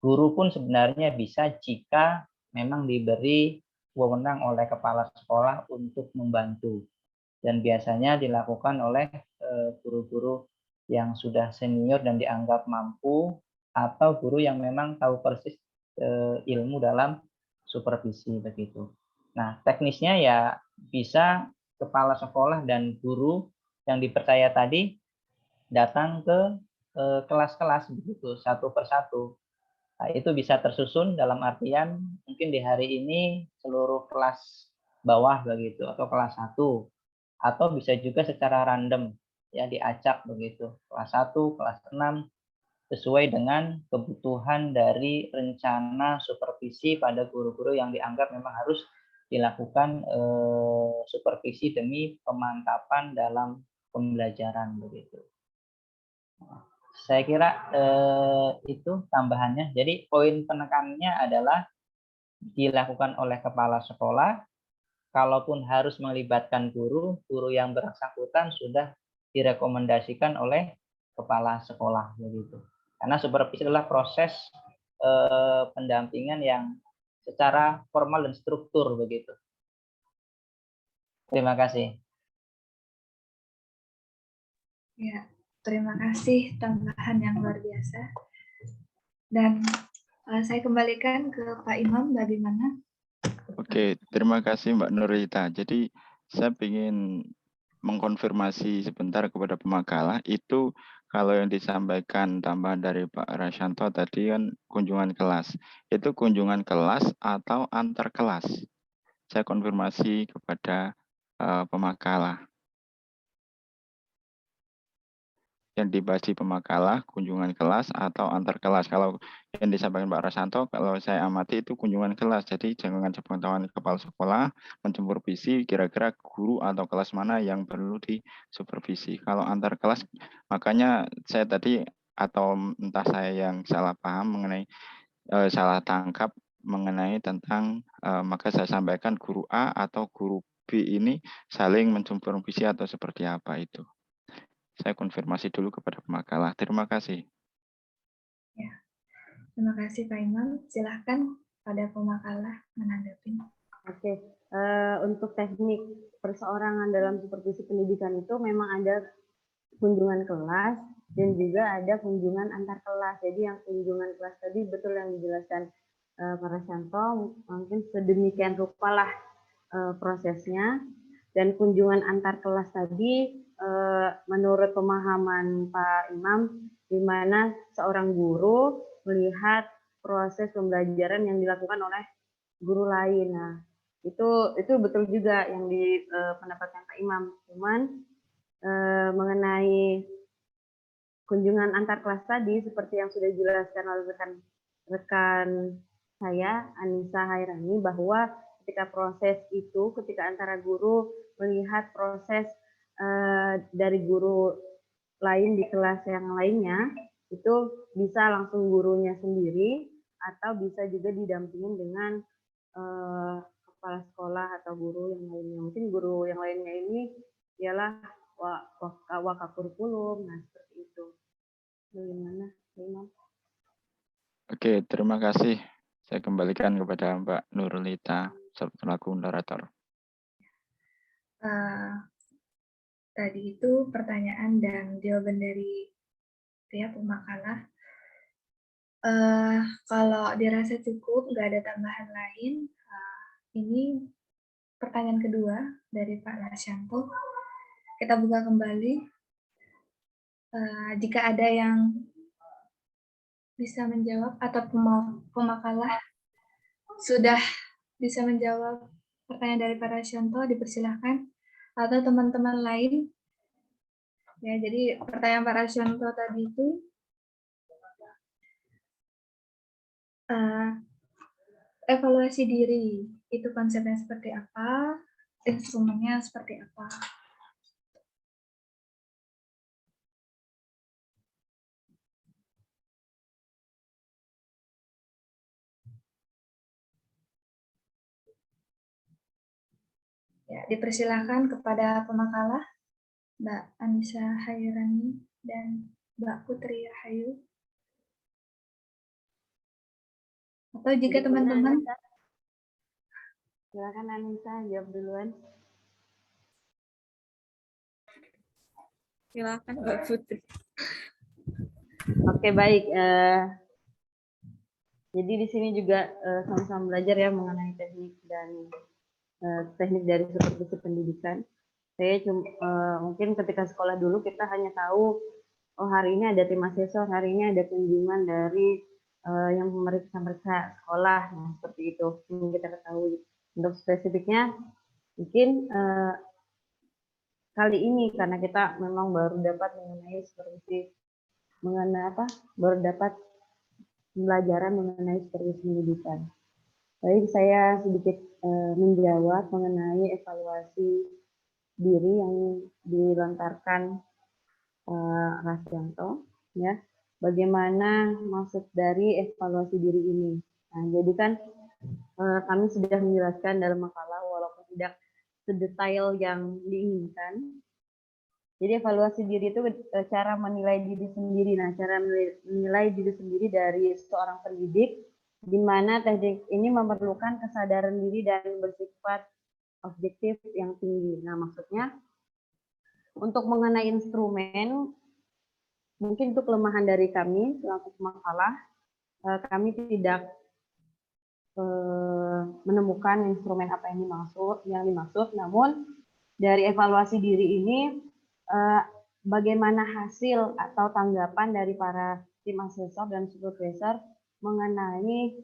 Guru pun sebenarnya bisa jika memang diberi wewenang oleh kepala sekolah untuk membantu. Dan biasanya dilakukan oleh guru-guru yang sudah senior dan dianggap mampu, atau guru yang memang tahu persis ilmu dalam supervisi begitu. Nah, teknisnya ya bisa kepala sekolah dan guru yang dipercaya tadi datang ke kelas-kelas begitu satu persatu. Nah, itu bisa tersusun dalam artian mungkin di hari ini seluruh kelas bawah begitu atau kelas 1, atau bisa juga secara random ya diacak begitu. Kelas 1, kelas 6 sesuai dengan kebutuhan dari rencana supervisi pada guru-guru yang dianggap memang harus dilakukan supervisi demi pemantapan dalam pembelajaran begitu. Saya kira itu tambahannya. Jadi poin penekanannya adalah dilakukan oleh kepala sekolah. Kalaupun harus melibatkan guru, guru yang bersangkutan sudah direkomendasikan oleh kepala sekolah begitu. Karena supervisi adalah proses pendampingan yang secara formal dan struktur begitu. Terima kasih. Ya, terima kasih tambahan yang luar biasa. Dan saya kembalikan ke Pak Imam, bagaimana? Oke, terima kasih Mbak Nurita. Jadi saya ingin mengkonfirmasi sebentar kepada pemakalah itu kalau yang disampaikan tambahan dari Pak Rasyanto tadi kan kunjungan kelas. Itu kunjungan kelas atau antar kelas? Saya konfirmasi kepada pemakalah. yang dibahas di pemakalah, kunjungan kelas, atau antar kelas. Kalau yang disampaikan Pak Rasanto, kalau saya amati itu kunjungan kelas. Jadi jangan sepengetahuan kepala sekolah mensupervisi kira-kira guru atau kelas mana yang perlu disupervisi. Kalau antar kelas, makanya saya tadi atau entah saya yang salah paham mengenai salah tangkap mengenai tentang maka saya sampaikan guru A atau guru B ini saling mensupervisi atau seperti apa itu. Saya konfirmasi dulu kepada pemakalah. Terima kasih. Ya, terima kasih Pak Imam. Silahkan pada pemakalah menanggapi. Oke, untuk teknik perseorangan dalam supervisi pendidikan itu memang ada kunjungan kelas dan juga ada kunjungan antar kelas. Jadi yang kunjungan kelas tadi betul yang dijelaskan Pak Rasanto, mungkin sedemikian rupalah prosesnya. Dan kunjungan antar kelas tadi menurut pemahaman Pak Imam, di mana seorang guru melihat proses pembelajaran yang dilakukan oleh guru lain. Nah, itu betul juga yang di pendapatnya Pak Imam. Cuman mengenai kunjungan antar kelas tadi, seperti yang sudah dijelaskan oleh rekan saya, Anissa Hairani, bahwa ketika proses itu, ketika antara guru melihat proses dari guru lain di kelas yang lainnya, itu bisa langsung gurunya sendiri, atau bisa juga didampingin dengan kepala sekolah atau guru yang lainnya. Mungkin guru yang lainnya ini ialah wakakurikulum, nah seperti itu. Bagaimana, Imam? Oke, terima kasih. Saya kembalikan kepada Mbak Nurlita selaku moderator. Tadi itu pertanyaan dan jawaban dari pihak pemakalah. Kalau dirasa cukup, nggak ada tambahan lain, ini pertanyaan kedua dari Pak Rasyanto. Kita buka kembali. Jika ada yang bisa menjawab atau pemakalah sudah bisa menjawab pertanyaan dari Pak Rasyanto, dipersilahkan. Atau teman-teman lain. Ya, jadi pertanyaan Pak Rasyanto tadi itu evaluasi diri, itu konsepnya seperti apa, instrumennya seperti apa. Ya, dipersilahkan kepada pemakalah Mbak Anissa Hairani dan Mbak Putri Rahayu. Atau jika teman-teman, silakan Anissa jawab duluan. Silakan Mbak Putri. Oke, baik. Jadi di sini juga sama-sama belajar ya mengenai teknik dan teknik dari supervisi pendidikan. Saya mungkin ketika sekolah dulu kita hanya tahu, oh hari ini ada tim asesor, hari ini ada kunjungan dari yang memeriksa sekolah, nah seperti itu yang kita ketahui. Untuk spesifiknya mungkin kali ini karena kita memang baru dapat mengenai supervisi baru dapat pembelajaran mengenai supervisi pendidikan. Baik, saya sedikit menjawab mengenai evaluasi diri yang dilontarkan Rasyanto, ya. Bagaimana maksud dari evaluasi diri ini? Nah, jadi kan kami sudah menjelaskan dalam makalah walaupun tidak sedetail yang diinginkan. Jadi evaluasi diri itu cara menilai diri sendiri. Nah, cara menilai diri sendiri dari seorang pendidik, di mana teknik ini memerlukan kesadaran diri dan bersifat objektif yang tinggi. Nah, maksudnya untuk mengenai instrumen, mungkin itu kelemahan dari kami selaku pemakalah, kami tidak menemukan instrumen apa yang dimaksud. Namun dari evaluasi diri ini, bagaimana hasil atau tanggapan dari para tim asesor dan supervisor mengenai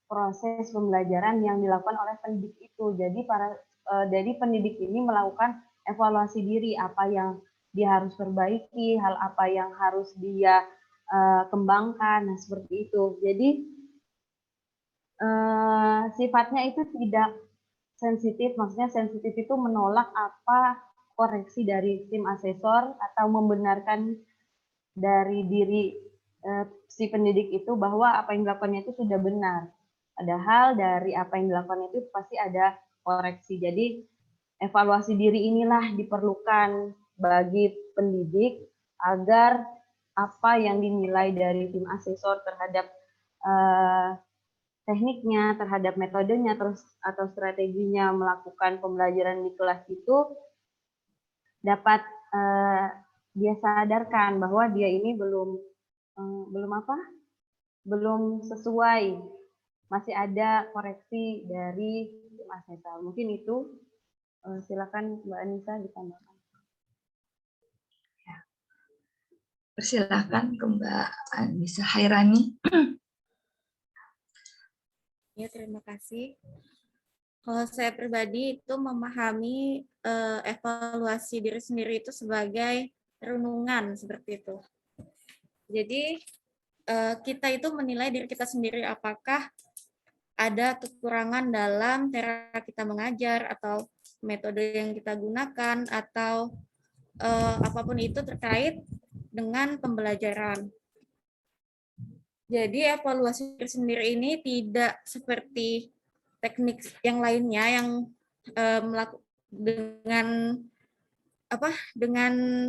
proses pembelajaran yang dilakukan oleh pendidik itu. Jadi dari pendidik ini melakukan evaluasi diri, apa yang dia harus perbaiki, hal apa yang harus dia kembangkan. Nah, seperti itu. Jadi sifatnya itu tidak sensitif, maksudnya sensitif itu menolak apa koreksi dari tim asesor atau membenarkan dari diri si pendidik itu bahwa apa yang dilakukannya itu sudah benar. Padahal dari apa yang dilakukan itu pasti ada koreksi. Jadi evaluasi diri inilah diperlukan bagi pendidik agar apa yang dinilai dari tim asesor terhadap tekniknya, terhadap metodenya, terus atau strateginya melakukan pembelajaran di kelas itu dapat dia sadarkan bahwa dia ini belum sesuai, masih ada koreksi dari tim asesor. Mungkin itu. Silakan Mbak Anissa ditambahkan. Persilakan ke Mbak Anissa Hairani. Ya, terima kasih. Kalau saya pribadi itu memahami evaluasi diri sendiri itu sebagai renungan seperti itu. Jadi kita itu menilai diri kita sendiri apakah ada kekurangan dalam cara kita mengajar atau metode yang kita gunakan atau apapun itu terkait dengan pembelajaran. Jadi evaluasi diri sendiri ini tidak seperti teknik yang lainnya yang dengan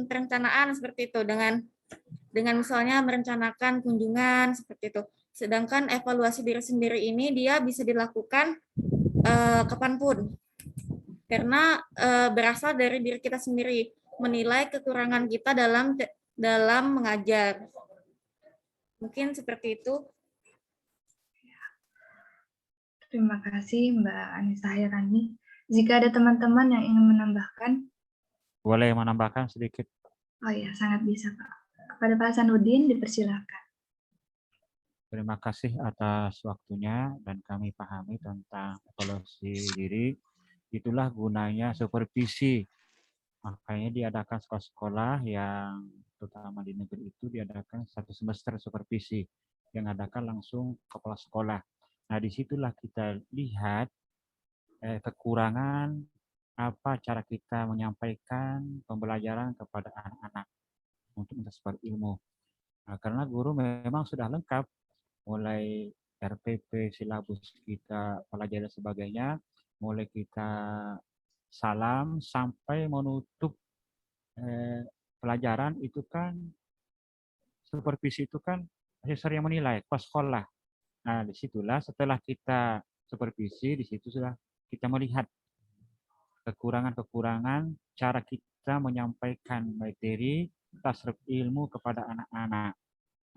perencanaan seperti itu, dengan misalnya merencanakan kunjungan seperti itu. Sedangkan evaluasi diri sendiri ini dia bisa dilakukan kapanpun, karena berasal dari diri kita sendiri, menilai kekurangan kita dalam mengajar. Mungkin seperti itu. Terima kasih Mbak Anissa Hairani. Jika ada teman-teman yang ingin menambahkan. Boleh menambahkan sedikit. Oh ya, sangat bisa Pak. Kepada Pak Hasanuddin dipersilakan. Terima kasih atas waktunya dan kami pahami tentang evaluasi diri. Itulah gunanya supervisi. Makanya diadakan sekolah-sekolah yang terutama di negeri itu diadakan 1 semester supervisi yang adakan langsung kepala sekolah. Nah, disitulah kita lihat kekurangan apa cara kita menyampaikan pembelajaran kepada anak-anak untuk mensebar ilmu. Nah, karena guru memang sudah lengkap, mulai RPP, silabus kita, pelajari dan sebagainya, mulai kita salam sampai menutup pelajaran itu kan, supervisi itu kan asesor yang menilai, kepala sekolah. Nah, disitulah setelah kita supervisi, di situ sudah kita melihat kekurangan-kekurangan cara kita menyampaikan materi, tasrif ilmu kepada anak-anak.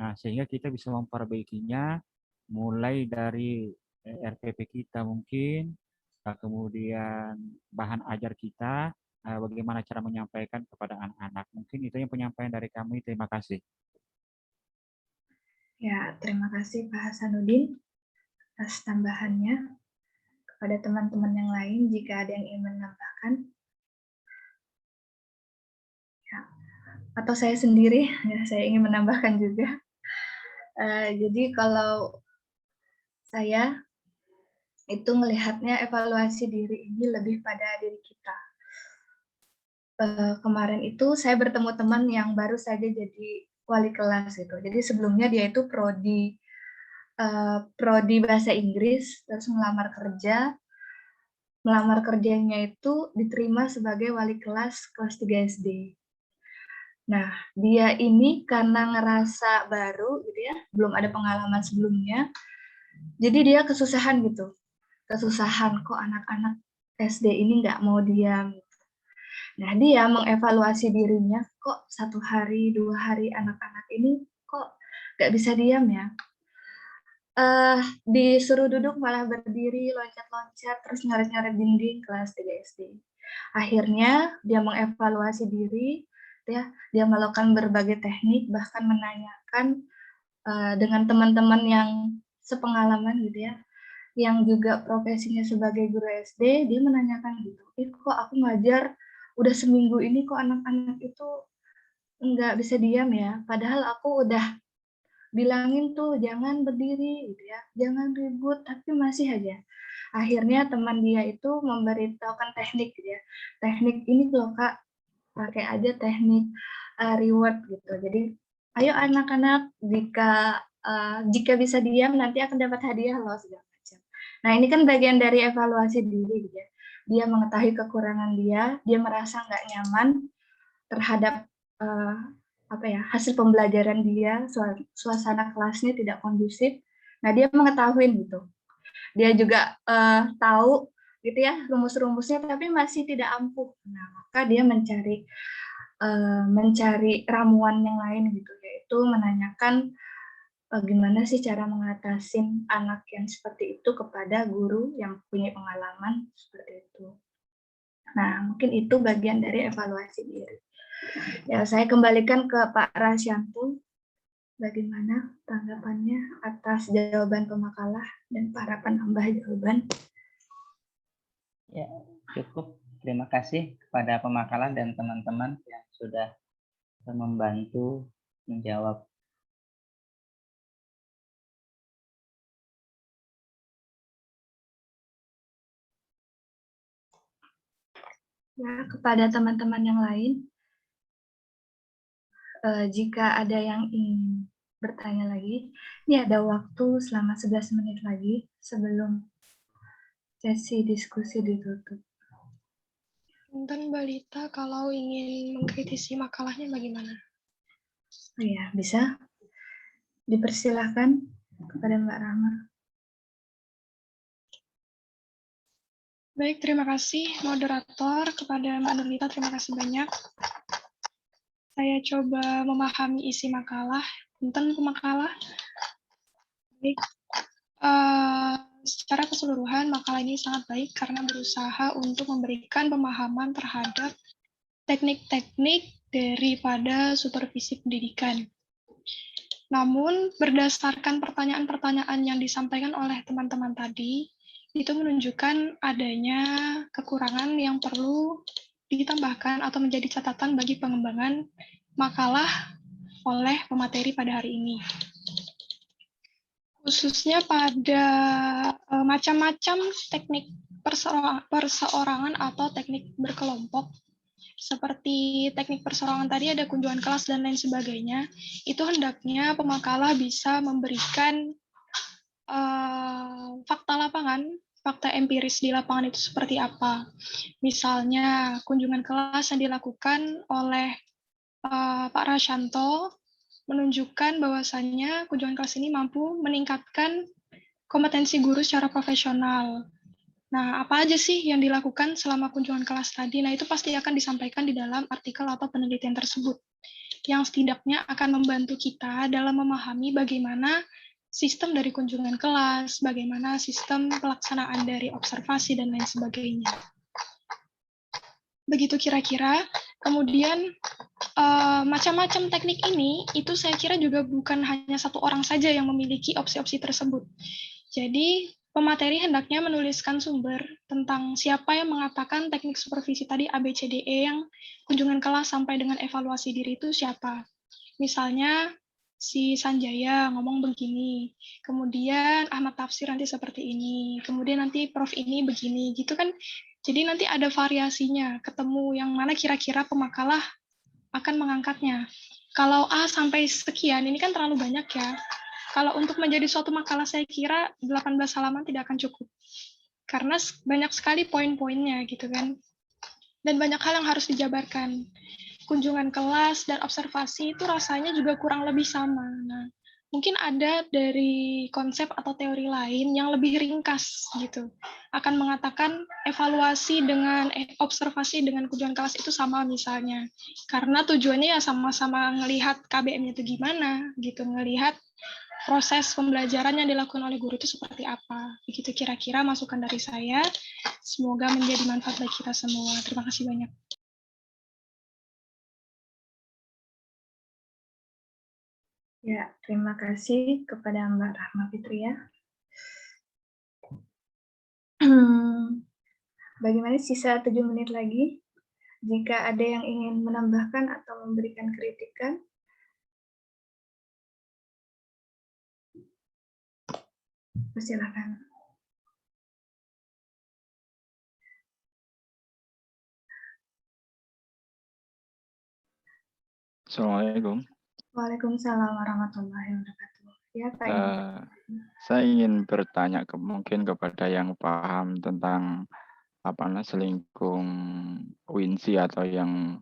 Nah, sehingga kita bisa memperbaikinya mulai dari RPP kita mungkin, kemudian bahan ajar kita, bagaimana cara menyampaikan kepada anak-anak. Mungkin itu yang penyampaian dari kami. Terima kasih. Ya, terima kasih Pak Hasanuddin atas tambahannya. Kepada teman-teman yang lain, jika ada yang ingin menambahkan. Ya. Atau saya sendiri, ya, saya ingin menambahkan juga. Jadi kalau saya itu melihatnya evaluasi diri ini lebih pada diri kita. Kemarin itu saya bertemu teman yang baru saja jadi wali kelas gitu. Jadi sebelumnya dia itu prodi bahasa Inggris, terus melamar kerjanya itu diterima sebagai wali kelas 3 SD. Nah, dia ini karena ngerasa baru gitu ya, belum ada pengalaman sebelumnya, jadi dia kesusahan gitu. Kesusahan, kok anak-anak SD ini nggak mau diam. Nah, dia mengevaluasi dirinya, kok 1 hari, 2 hari anak-anak ini kok nggak bisa diam ya. Disuruh duduk malah berdiri, loncat-loncat, terus nyoret-nyoret dinding kelas 3 SD. Akhirnya dia mengevaluasi diri, ya, dia melakukan berbagai teknik, bahkan menanyakan dengan teman-teman yang sepengalaman gitu ya, yang juga profesinya sebagai guru SD, dia menanyakan gitu, kok aku ngajar udah seminggu ini kok anak-anak itu nggak bisa diam ya. Padahal aku udah bilangin tuh jangan berdiri gitu ya, jangan ribut, tapi masih aja. Akhirnya teman dia itu memberitahukan teknik gitu ya. Teknik ini loh Kak, pakai aja teknik reward gitu. Jadi ayo anak-anak jika bisa diam nanti akan dapat hadiah loh segala macam. Nah ini kan bagian dari evaluasi diri gitu ya. Dia mengetahui kekurangan dia merasa nggak nyaman terhadap hasil pembelajaran dia, suasana kelasnya tidak kondusif. Nah dia mengetahui gitu. Dia juga tahu gitu ya rumus-rumusnya, tapi masih tidak ampuh. Nah maka dia mencari ramuan yang lain gitu, yaitu menanyakan gimana sih cara mengatasin anak yang seperti itu kepada guru yang punya pengalaman seperti itu. Nah, mungkin itu bagian dari evaluasi diri. Ya, saya kembalikan ke Pak Rasyanto. Bagaimana tanggapannya atas jawaban pemakalah dan para penambah jawaban? Ya, cukup. Terima kasih kepada pemakalah dan teman-teman yang sudah membantu menjawab. Ya, kepada teman-teman yang lain, jika ada yang ingin bertanya lagi, ini ada waktu selama 11 menit lagi sebelum sesi diskusi ditutup. Dan Mbak Lita, kalau ingin mengkritisi makalahnya bagaimana? Oh ya, bisa. Dipersilahkan kepada Mbak Rahma. Baik, terima kasih moderator. Kepada Mbak Nurlita, terima kasih banyak. Saya coba memahami isi makalah. Tentang makalah. Baik. Secara keseluruhan, makalah ini sangat baik karena berusaha untuk memberikan pemahaman terhadap teknik-teknik daripada supervisi pendidikan. Namun, berdasarkan pertanyaan-pertanyaan yang disampaikan oleh teman-teman tadi, itu menunjukkan adanya kekurangan yang perlu ditambahkan atau menjadi catatan bagi pengembangan makalah oleh pemateri pada hari ini. Khususnya pada macam-macam teknik perseorangan atau teknik berkelompok, seperti teknik perseorangan tadi ada kunjungan kelas dan lain sebagainya, itu hendaknya pemakalah bisa memberikan fakta lapangan, fakta empiris di lapangan itu seperti apa. Misalnya kunjungan kelas yang dilakukan oleh Pak Rasyanto menunjukkan bahwasannya kunjungan kelas ini mampu meningkatkan kompetensi guru secara profesional. Nah, apa aja sih yang dilakukan selama kunjungan kelas tadi? Nah, itu pasti akan disampaikan di dalam artikel atau penelitian tersebut, yang setidaknya akan membantu kita dalam memahami bagaimana sistem dari kunjungan kelas, bagaimana sistem pelaksanaan dari observasi, dan lain sebagainya. Begitu kira-kira. Kemudian, macam-macam teknik ini, itu saya kira juga bukan hanya satu orang saja yang memiliki opsi-opsi tersebut. Jadi, pemateri hendaknya menuliskan sumber tentang siapa yang mengatakan teknik supervisi tadi ABCDE yang kunjungan kelas sampai dengan evaluasi diri itu siapa. Misalnya si Sanjaya ngomong begini, kemudian Ahmad Tafsir nanti seperti ini, kemudian nanti Prof ini begini, gitu kan. Jadi nanti ada variasinya, ketemu yang mana kira-kira pemakalah akan mengangkatnya. Kalau A sampai sekian, ini kan terlalu banyak ya. Kalau untuk menjadi suatu makalah saya kira 18 halaman tidak akan cukup. Karena banyak sekali poin-poinnya gitu kan. Dan banyak hal yang harus dijabarkan. Kunjungan kelas dan observasi itu rasanya juga kurang lebih sama. Nah, mungkin ada dari konsep atau teori lain yang lebih ringkas gitu. Akan mengatakan evaluasi dengan observasi dengan kunjungan kelas itu sama misalnya. Karena tujuannya ya sama-sama ngelihat KBM-nya itu gimana gitu, ngelihat proses pembelajaran yang dilakukan oleh guru itu seperti apa. Begitu kira-kira masukan dari saya. Semoga menjadi manfaat bagi kita semua. Terima kasih banyak. Ya, terima kasih kepada Mbak Rahma Fitria. Bagaimana sisa 7 menit lagi? Jika ada yang ingin menambahkan atau memberikan kritikan, persilakan. Assalamualaikum. Waalaikumsalam warahmatullahi wabarakatuh. Ya, Pak. Saya ingin bertanya mungkin kepada yang paham tentang selingkung Winsi atau yang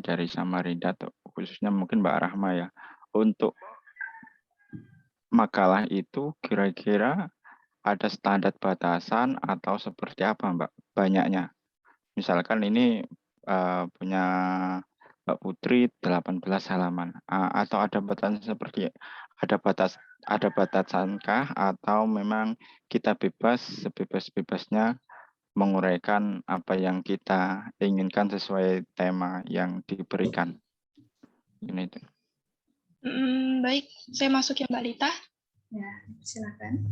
dari Samarinda, khususnya mungkin Mbak Rahma ya. Untuk makalah itu kira-kira ada standar batasan atau seperti apa Mbak banyaknya? Misalkan ini punya Mbak Putri 18 halaman atau ada batasan ada batasankah atau memang kita bebas sebebas-bebasnya menguraikan apa yang kita inginkan sesuai tema yang diberikan. Ini itu. Baik, saya masuk ya Mbak Lita. Ya, silakan.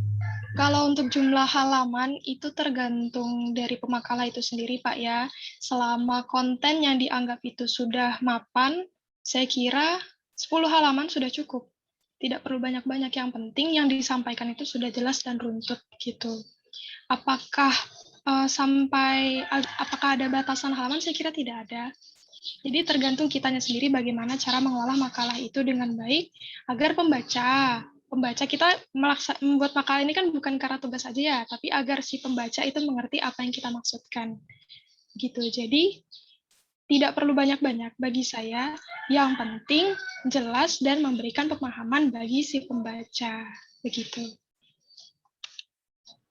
Kalau untuk jumlah halaman itu tergantung dari pemakalah itu sendiri, Pak ya. Selama konten yang dianggap itu sudah mapan, saya kira 10 halaman sudah cukup. Tidak perlu banyak-banyak, yang penting yang disampaikan itu sudah jelas dan runtut gitu. Apakah apakah ada batasan halaman? Saya kira tidak ada. Jadi tergantung kitanya sendiri bagaimana cara mengolah makalah itu dengan baik agar pembaca kita membuat makalah ini kan bukan karena tugas saja ya, tapi agar si pembaca itu mengerti apa yang kita maksudkan. Gitu. Jadi tidak perlu banyak-banyak bagi saya, yang penting jelas dan memberikan pemahaman bagi si pembaca. Begitu.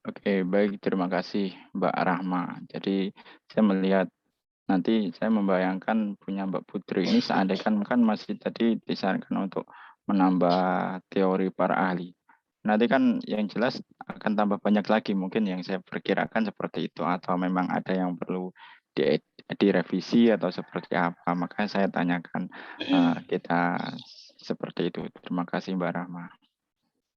Oke, baik, terima kasih Mbak Rahma. Jadi saya melihat nanti saya membayangkan punya Mbak Putri ini seandainya kan masih tadi disarankan untuk menambah teori para ahli. Nanti kan yang jelas akan tambah banyak lagi mungkin yang saya perkirakan seperti itu atau memang ada yang perlu direvisi atau seperti apa. Makanya saya tanyakan kita seperti itu. Terima kasih Mbak Rahma.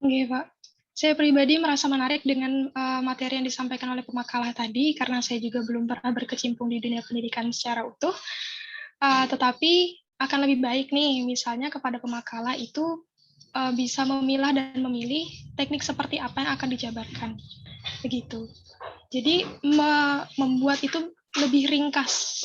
Oke, Pak. Saya pribadi merasa menarik dengan materi yang disampaikan oleh pemakalah tadi, karena saya juga belum pernah berkecimpung di dunia pendidikan secara utuh. Tetapi akan lebih baik nih, misalnya kepada pemakalah itu bisa memilah dan memilih teknik seperti apa yang akan dijabarkan. Begitu. Jadi membuat itu lebih ringkas.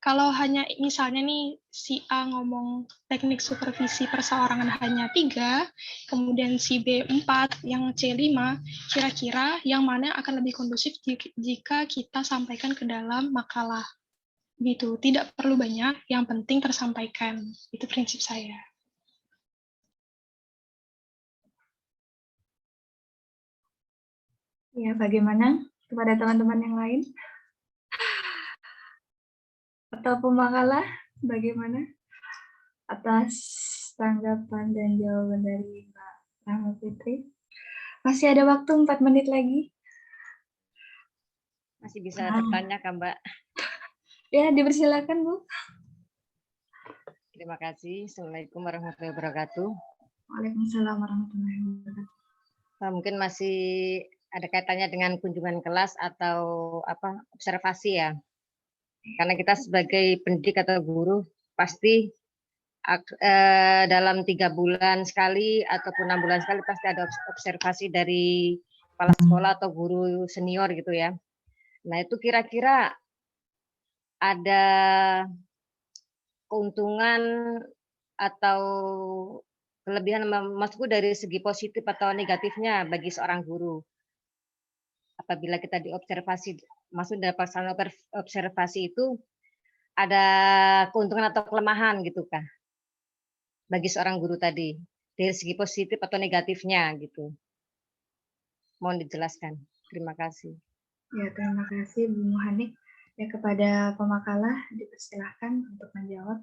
Kalau hanya misalnya nih si A ngomong teknik supervisi perseorangan hanya 3, kemudian si B 4, yang C 5, kira-kira yang mana akan lebih kondusif jika kita sampaikan ke dalam makalah. Gitu, tidak perlu banyak, yang penting tersampaikan. Itu prinsip saya. Ya, bagaimana kepada teman-teman yang lain? Atau pemakalah, bagaimana atas tanggapan dan jawaban dari Mbak Rahma Fitri? Masih ada waktu 4 menit lagi. Masih bisa bertanya kan, Mbak? Ya, dipersilakan, Bu. Terima kasih. Assalamualaikum warahmatullahi wabarakatuh. Waalaikumsalam warahmatullahi wabarakatuh. Mungkin masih ada kaitannya dengan kunjungan kelas atau observasi ya. Karena kita sebagai pendidik atau guru pasti dalam 3 bulan sekali ataupun 6 bulan sekali pasti ada observasi dari kepala sekolah atau guru senior gitu ya. Nah itu kira-kira ada keuntungan atau kelebihan, maksudku dari segi positif atau negatifnya bagi seorang guru apabila kita diobservasi, maksud dari pelaksanaan observasi itu ada keuntungan atau kelemahan gitu kah bagi seorang guru tadi dari segi positif atau negatifnya gitu, mohon dijelaskan. Terima kasih. Ya, terima kasih Bu Muhanik. Ya, kepada pemakalah dipersilahkan untuk menjawab.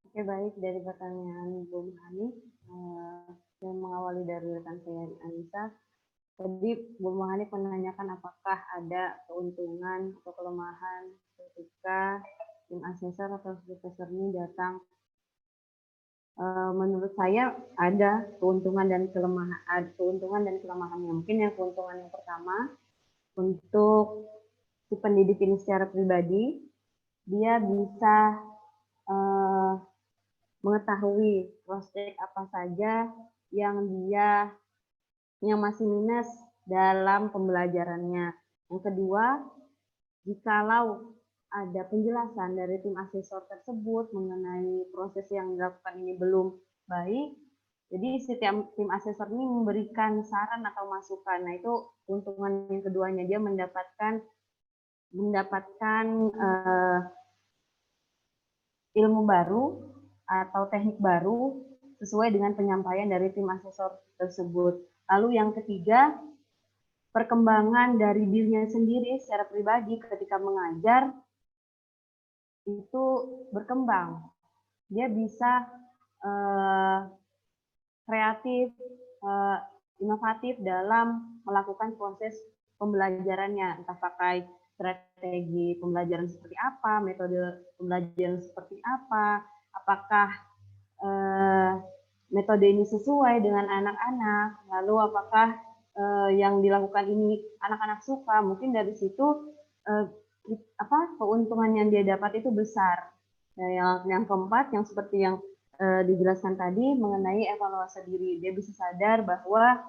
Oke, baik, dari pertanyaan Bu Muhanik, saya mengawali dari rekan saya Anissa. Tadi Bu Muhanik menanyakan apakah ada keuntungan atau kelemahan ketika tim asesor atau supervisor ini datang. Menurut saya ada keuntungan dan kelemahan. Keuntungan dan kelemahannya. Mungkin yang keuntungan yang pertama untuk si pendidik ini secara pribadi, dia bisa mengetahui prospek apa saja yang masih minus dalam pembelajarannya. Yang kedua, jikalau ada penjelasan dari tim asesor tersebut mengenai proses yang dilakukan ini belum baik, jadi setiap tim asesor ini memberikan saran atau masukan. Nah, itu keuntungan yang keduanya, dia mendapatkan ilmu baru atau teknik baru sesuai dengan penyampaian dari tim asesor tersebut. Lalu yang ketiga, perkembangan dari dirinya sendiri secara pribadi ketika mengajar itu berkembang. Dia bisa kreatif, inovatif dalam melakukan proses pembelajarannya, entah pakai strategi pembelajaran seperti apa, metode pembelajaran seperti apa, apakah metode ini sesuai dengan anak-anak, lalu apakah yang dilakukan ini anak-anak suka, mungkin dari situ keuntungan yang dia dapat itu besar. Nah, yang keempat, yang seperti yang dijelaskan tadi mengenai evaluasi diri, dia bisa sadar bahwa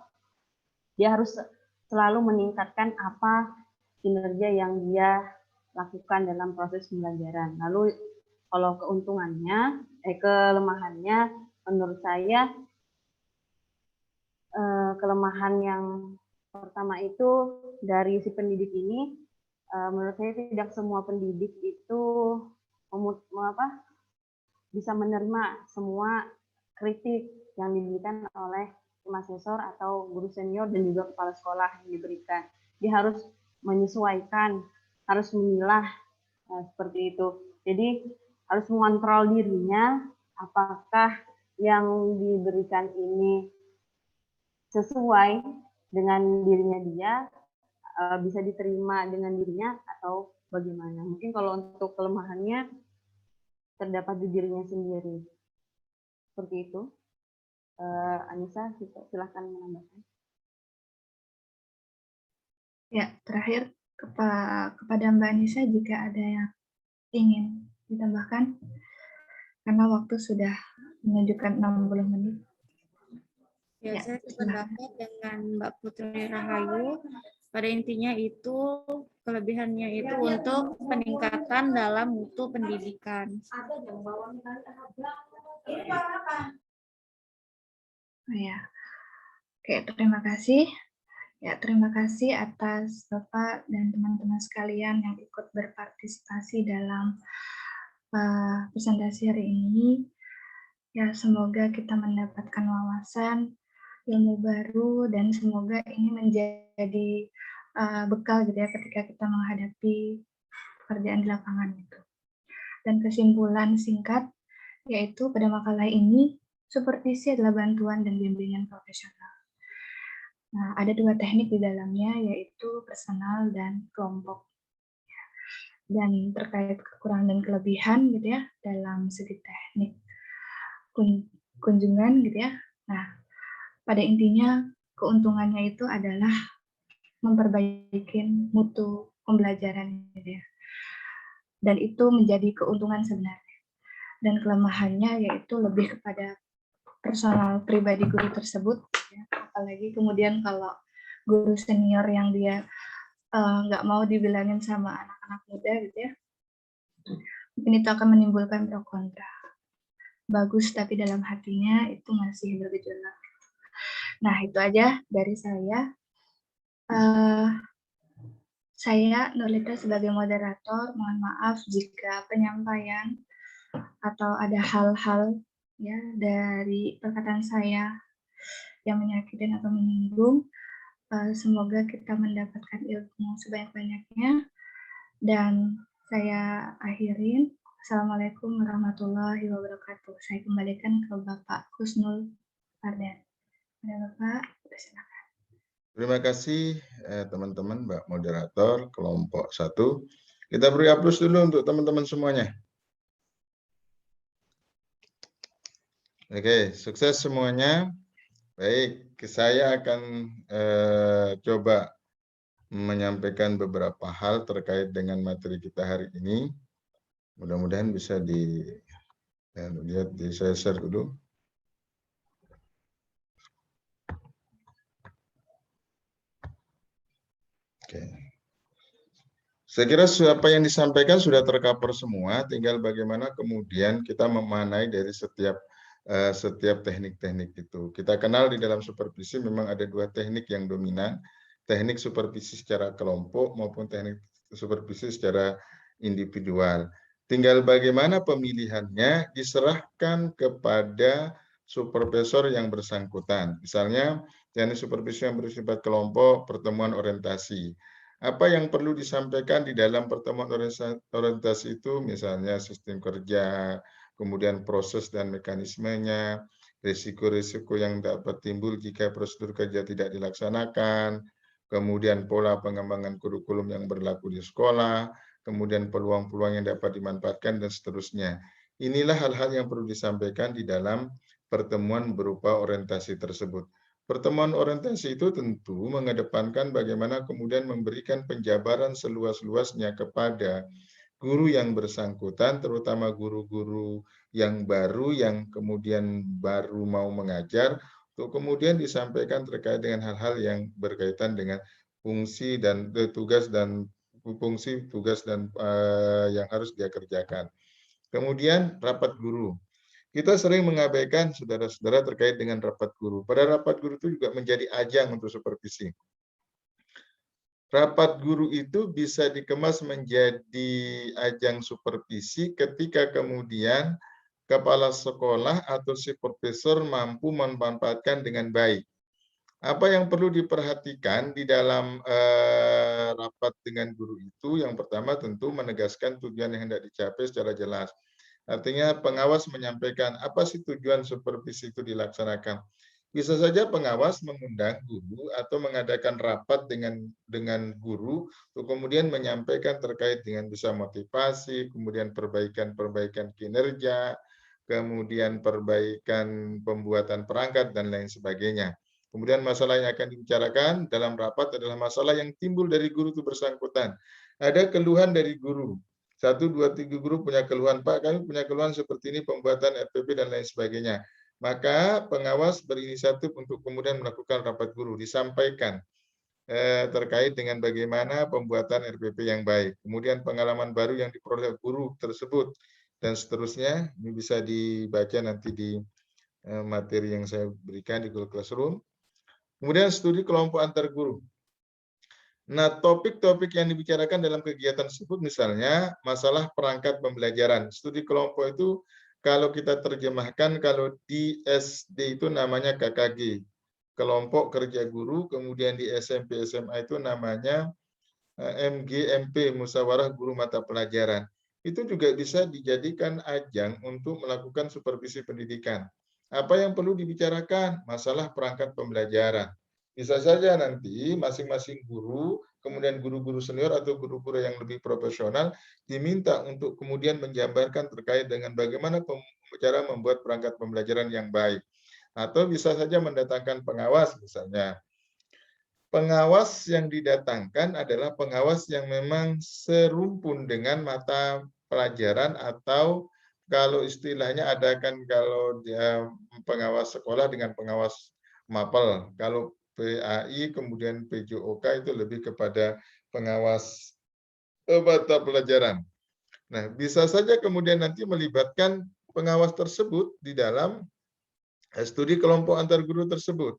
dia harus selalu meningkatkan apa kinerja yang dia lakukan dalam proses pembelajaran. Lalu kalau kelemahannya, menurut saya kelemahan yang pertama itu dari si pendidik ini, menurut saya tidak semua pendidik itu bisa menerima semua kritik yang diberikan oleh tim asesor atau guru senior dan juga kepala sekolah yang diberikan. Dia harus menyesuaikan, harus memilah seperti itu. Jadi harus mengontrol dirinya apakah yang diberikan ini sesuai dengan dirinya dia, bisa diterima dengan dirinya atau bagaimana. Mungkin kalau untuk kelemahannya terdapat di dirinya sendiri. Seperti itu. Anissa, silahkan menambahkan. Ya, terakhir kepada Mbak Anissa jika ada yang ingin ditambahkan, karena waktu sudah menunjukkan 60 menit. Ya, saya sependapat dengan Mbak Putri Rahayu. Pada intinya itu kelebihannya itu untuk peningkatan dalam mutu pendidikan. Ya, oke, terima kasih. Ya, terima kasih atas Bapak dan teman-teman sekalian yang ikut berpartisipasi dalam presentasi hari ini. Ya, semoga kita mendapatkan wawasan, ilmu baru, dan semoga ini menjadi bekal gitu ya ketika kita menghadapi pekerjaan di lapangan itu. Dan kesimpulan singkat yaitu pada makalah ini supervisi adalah bantuan dan bimbingan profesional. Nah, ada dua teknik di dalamnya yaitu personal dan kelompok. Dan terkait kekurangan dan kelebihan gitu ya dalam segi teknik kunjungan gitu ya. Nah, pada intinya keuntungannya itu adalah memperbaiki mutu pembelajaran gitu ya. Dan itu menjadi keuntungan sebenarnya. Dan kelemahannya yaitu lebih kepada personal pribadi guru tersebut ya. Apalagi kemudian kalau guru senior yang dia nggak mau dibilangin sama anak-anak muda gitu ya, mungkin itu akan menimbulkan pro kontra. Bagus tapi dalam hatinya itu masih bergejolak. Nah, itu aja dari saya. Saya Nurlita sebagai moderator, mohon maaf jika penyampaian atau ada hal-hal ya dari perkataan saya yang menyakitin atau menyinggung. Semoga kita mendapatkan ilmu sebanyak-banyaknya. Dan saya akhirin. Assalamualaikum warahmatullahi wabarakatuh. Saya kembalikan ke Bapak Husnul Fardan. Ada Bapak, silakan. Terima kasih teman-teman, Mbak Moderator kelompok 1. Kita beri aplaus dulu untuk teman-teman semuanya. Oke, sukses semuanya. Baik, saya akan coba menyampaikan beberapa hal terkait dengan materi kita hari ini. Mudah-mudahan bisa lihat saya share dulu. Oke. Saya kira apa yang disampaikan sudah tercover semua, tinggal bagaimana kemudian kita memanai dari setiap teknik-teknik itu. Kita kenal di dalam supervisi memang ada dua teknik yang dominan, teknik supervisi secara kelompok maupun teknik supervisi secara individual. Tinggal bagaimana pemilihannya diserahkan kepada supervisor yang bersangkutan. Misalnya, teknik supervisi yang bersifat kelompok, pertemuan orientasi. Apa yang perlu disampaikan di dalam pertemuan orientasi itu, misalnya sistem kerja, kemudian proses dan mekanismenya, risiko-risiko yang dapat timbul jika prosedur kerja tidak dilaksanakan, kemudian pola pengembangan kurikulum yang berlaku di sekolah, kemudian peluang-peluang yang dapat dimanfaatkan, dan seterusnya. Inilah hal-hal yang perlu disampaikan di dalam pertemuan berupa orientasi tersebut. Pertemuan orientasi itu tentu mengedepankan bagaimana kemudian memberikan penjabaran seluas-luasnya kepada guru yang bersangkutan, terutama guru-guru yang baru yang kemudian baru mau mengajar, untuk kemudian disampaikan terkait dengan hal-hal yang berkaitan dengan fungsi dan tugas dan yang harus dia kerjakan. Kemudian rapat guru. Kita sering mengabaikan saudara-saudara terkait dengan rapat guru. Pada rapat guru itu juga menjadi ajang untuk supervisi. Rapat guru itu bisa dikemas menjadi ajang supervisi ketika kemudian kepala sekolah atau si profesor mampu memanfaatkan dengan baik. Apa yang perlu diperhatikan di dalam rapat dengan guru itu, yang pertama tentu menegaskan tujuan yang hendak dicapai secara jelas. Artinya pengawas menyampaikan apa sih tujuan supervisi itu dilaksanakan. Bisa saja pengawas mengundang guru atau mengadakan rapat dengan guru untuk kemudian menyampaikan terkait dengan bisa motivasi, kemudian perbaikan kinerja, kemudian perbaikan pembuatan perangkat dan lain sebagainya. Kemudian masalah yang akan dibicarakan dalam rapat adalah masalah yang timbul dari guru itu bersangkutan. Ada keluhan dari guru. 1, 2, 3 guru punya keluhan, Pak, kami punya keluhan seperti ini, pembuatan RPP dan lain sebagainya. Maka pengawas berinisiatif untuk kemudian melakukan rapat guru, disampaikan terkait dengan bagaimana pembuatan RPP yang baik. Kemudian pengalaman baru yang diperoleh guru tersebut, dan seterusnya. Ini bisa dibaca nanti di materi yang saya berikan di Google Classroom. Kemudian studi kelompok antar guru. Nah, topik-topik yang dibicarakan dalam kegiatan tersebut misalnya masalah perangkat pembelajaran. Studi kelompok itu kalau kita terjemahkan, kalau di SD itu namanya KKG, kelompok kerja guru, kemudian di SMP SMA itu namanya MGMP, musyawarah guru mata pelajaran. Itu juga bisa dijadikan ajang untuk melakukan supervisi pendidikan. Apa yang perlu dibicarakan? Masalah perangkat pembelajaran. Bisa saja nanti masing-masing guru, kemudian guru-guru senior atau guru-guru yang lebih profesional diminta untuk kemudian menjabarkan terkait dengan bagaimana cara membuat perangkat pembelajaran yang baik. Atau bisa saja mendatangkan pengawas misalnya. Pengawas yang didatangkan adalah pengawas yang memang serumpun dengan mata pelajaran, atau kalau istilahnya ada kan kalau dia pengawas sekolah dengan pengawas mapel. Kalau PAI kemudian PJOK itu lebih kepada pengawas mata pelajaran. Nah, bisa saja kemudian nanti melibatkan pengawas tersebut di dalam studi kelompok antar guru tersebut.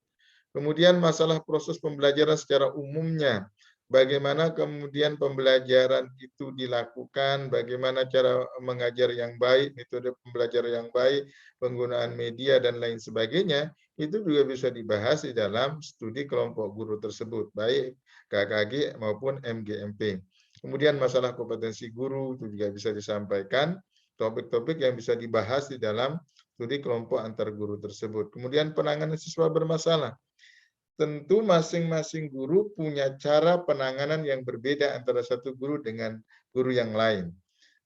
Kemudian masalah proses pembelajaran secara umumnya. Bagaimana kemudian pembelajaran itu dilakukan, bagaimana cara mengajar yang baik, metode pembelajaran yang baik, penggunaan media, dan lain sebagainya, itu juga bisa dibahas di dalam studi kelompok guru tersebut, baik KKG maupun MGMP. Kemudian masalah kompetensi guru itu juga bisa disampaikan, topik-topik yang bisa dibahas di dalam studi kelompok antar guru tersebut. Kemudian penanganan siswa bermasalah. Tentu masing-masing guru punya cara penanganan yang berbeda antara satu guru dengan guru yang lain.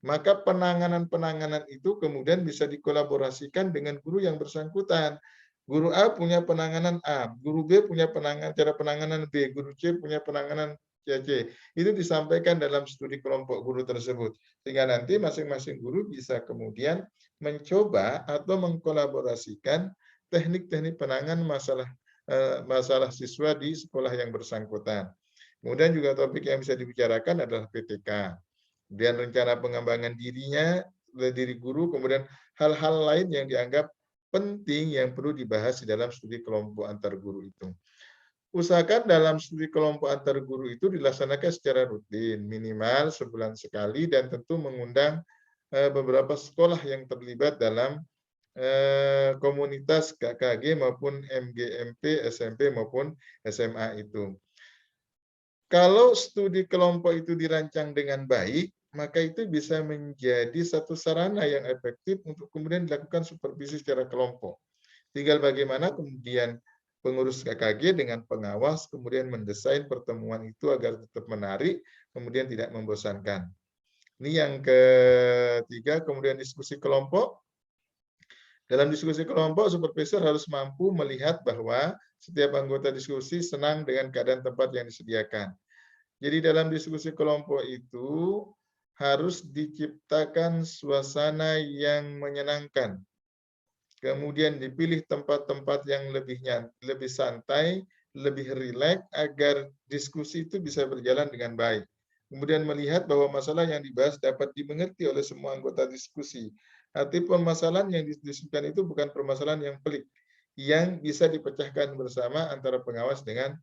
Maka penanganan-penanganan itu kemudian bisa dikolaborasikan dengan guru yang bersangkutan. Guru A punya penanganan A, guru B punya cara penanganan B, guru C punya penanganan C. Itu disampaikan dalam studi kelompok guru tersebut. Sehingga nanti masing-masing guru bisa kemudian mencoba atau mengkolaborasikan teknik-teknik penanganan masalah siswa di sekolah yang bersangkutan. Kemudian juga topik yang bisa dibicarakan adalah PTK. Kemudian rencana pengembangan diri guru, kemudian hal-hal lain yang dianggap penting yang perlu dibahas di dalam studi kelompok antar guru itu. Usahakan dalam studi kelompok antar guru itu dilaksanakan secara rutin, minimal sebulan sekali, dan tentu mengundang beberapa sekolah yang terlibat dalam komunitas KKG maupun MGMP, SMP maupun SMA itu. Kalau studi kelompok itu dirancang dengan baik, maka itu bisa menjadi satu sarana yang efektif untuk kemudian dilakukan supervisi secara kelompok. Tinggal bagaimana kemudian pengurus KKG dengan pengawas kemudian mendesain pertemuan itu agar tetap menarik, kemudian tidak membosankan. Ini yang ketiga, kemudian diskusi kelompok. Dalam diskusi kelompok, supervisor harus mampu melihat bahwa setiap anggota diskusi senang dengan keadaan tempat yang disediakan. Jadi dalam diskusi kelompok itu harus diciptakan suasana yang menyenangkan. Kemudian dipilih tempat-tempat yang lebih santai, lebih rileks agar diskusi itu bisa berjalan dengan baik. Kemudian melihat bahwa masalah yang dibahas dapat dimengerti oleh semua anggota diskusi. Arti permasalahan yang didiskusikan itu bukan permasalahan yang pelik, yang bisa dipecahkan bersama antara pengawas dengan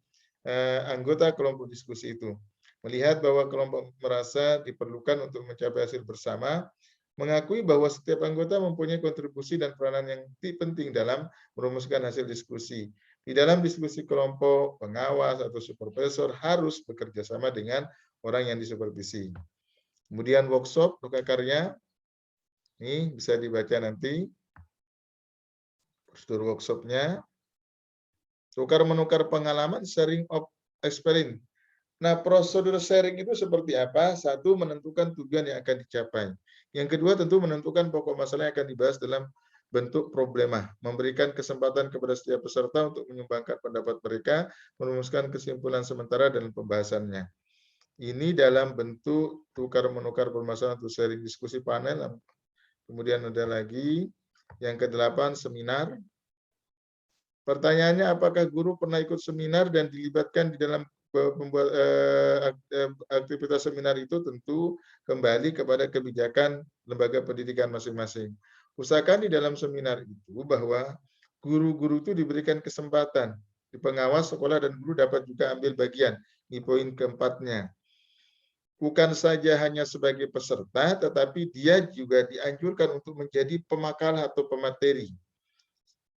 anggota kelompok diskusi itu. Melihat bahwa kelompok merasa diperlukan untuk mencapai hasil bersama, mengakui bahwa setiap anggota mempunyai kontribusi dan peranan yang penting dalam merumuskan hasil diskusi. Di dalam diskusi kelompok, pengawas atau supervisor harus bekerja sama dengan orang yang disupervisi. Kemudian workshop, karya, ini bisa dibaca nanti prosedur workshopnya. Tukar-menukar pengalaman, sharing of experience. Nah, prosedur sharing itu seperti apa? Satu, menentukan tujuan yang akan dicapai. Yang kedua, tentu menentukan pokok masalah yang akan dibahas dalam bentuk problema. Memberikan kesempatan kepada setiap peserta untuk menyumbangkan pendapat mereka, merumuskan kesimpulan sementara dalam pembahasannya. Ini dalam bentuk tukar-menukar permasalahan atau sharing diskusi panel. Kemudian ada lagi yang ke-8, seminar. Pertanyaannya, apakah guru pernah ikut seminar dan dilibatkan di dalam membuat aktivitas seminar itu? Tentu kembali kepada kebijakan lembaga pendidikan masing-masing. Usahakan di dalam seminar itu bahwa guru-guru itu diberikan kesempatan, di pengawas sekolah dan guru dapat juga ambil bagian. Di poin keempatnya, bukan saja hanya sebagai peserta, tetapi dia juga dianjurkan untuk menjadi pemakalah atau pemateri.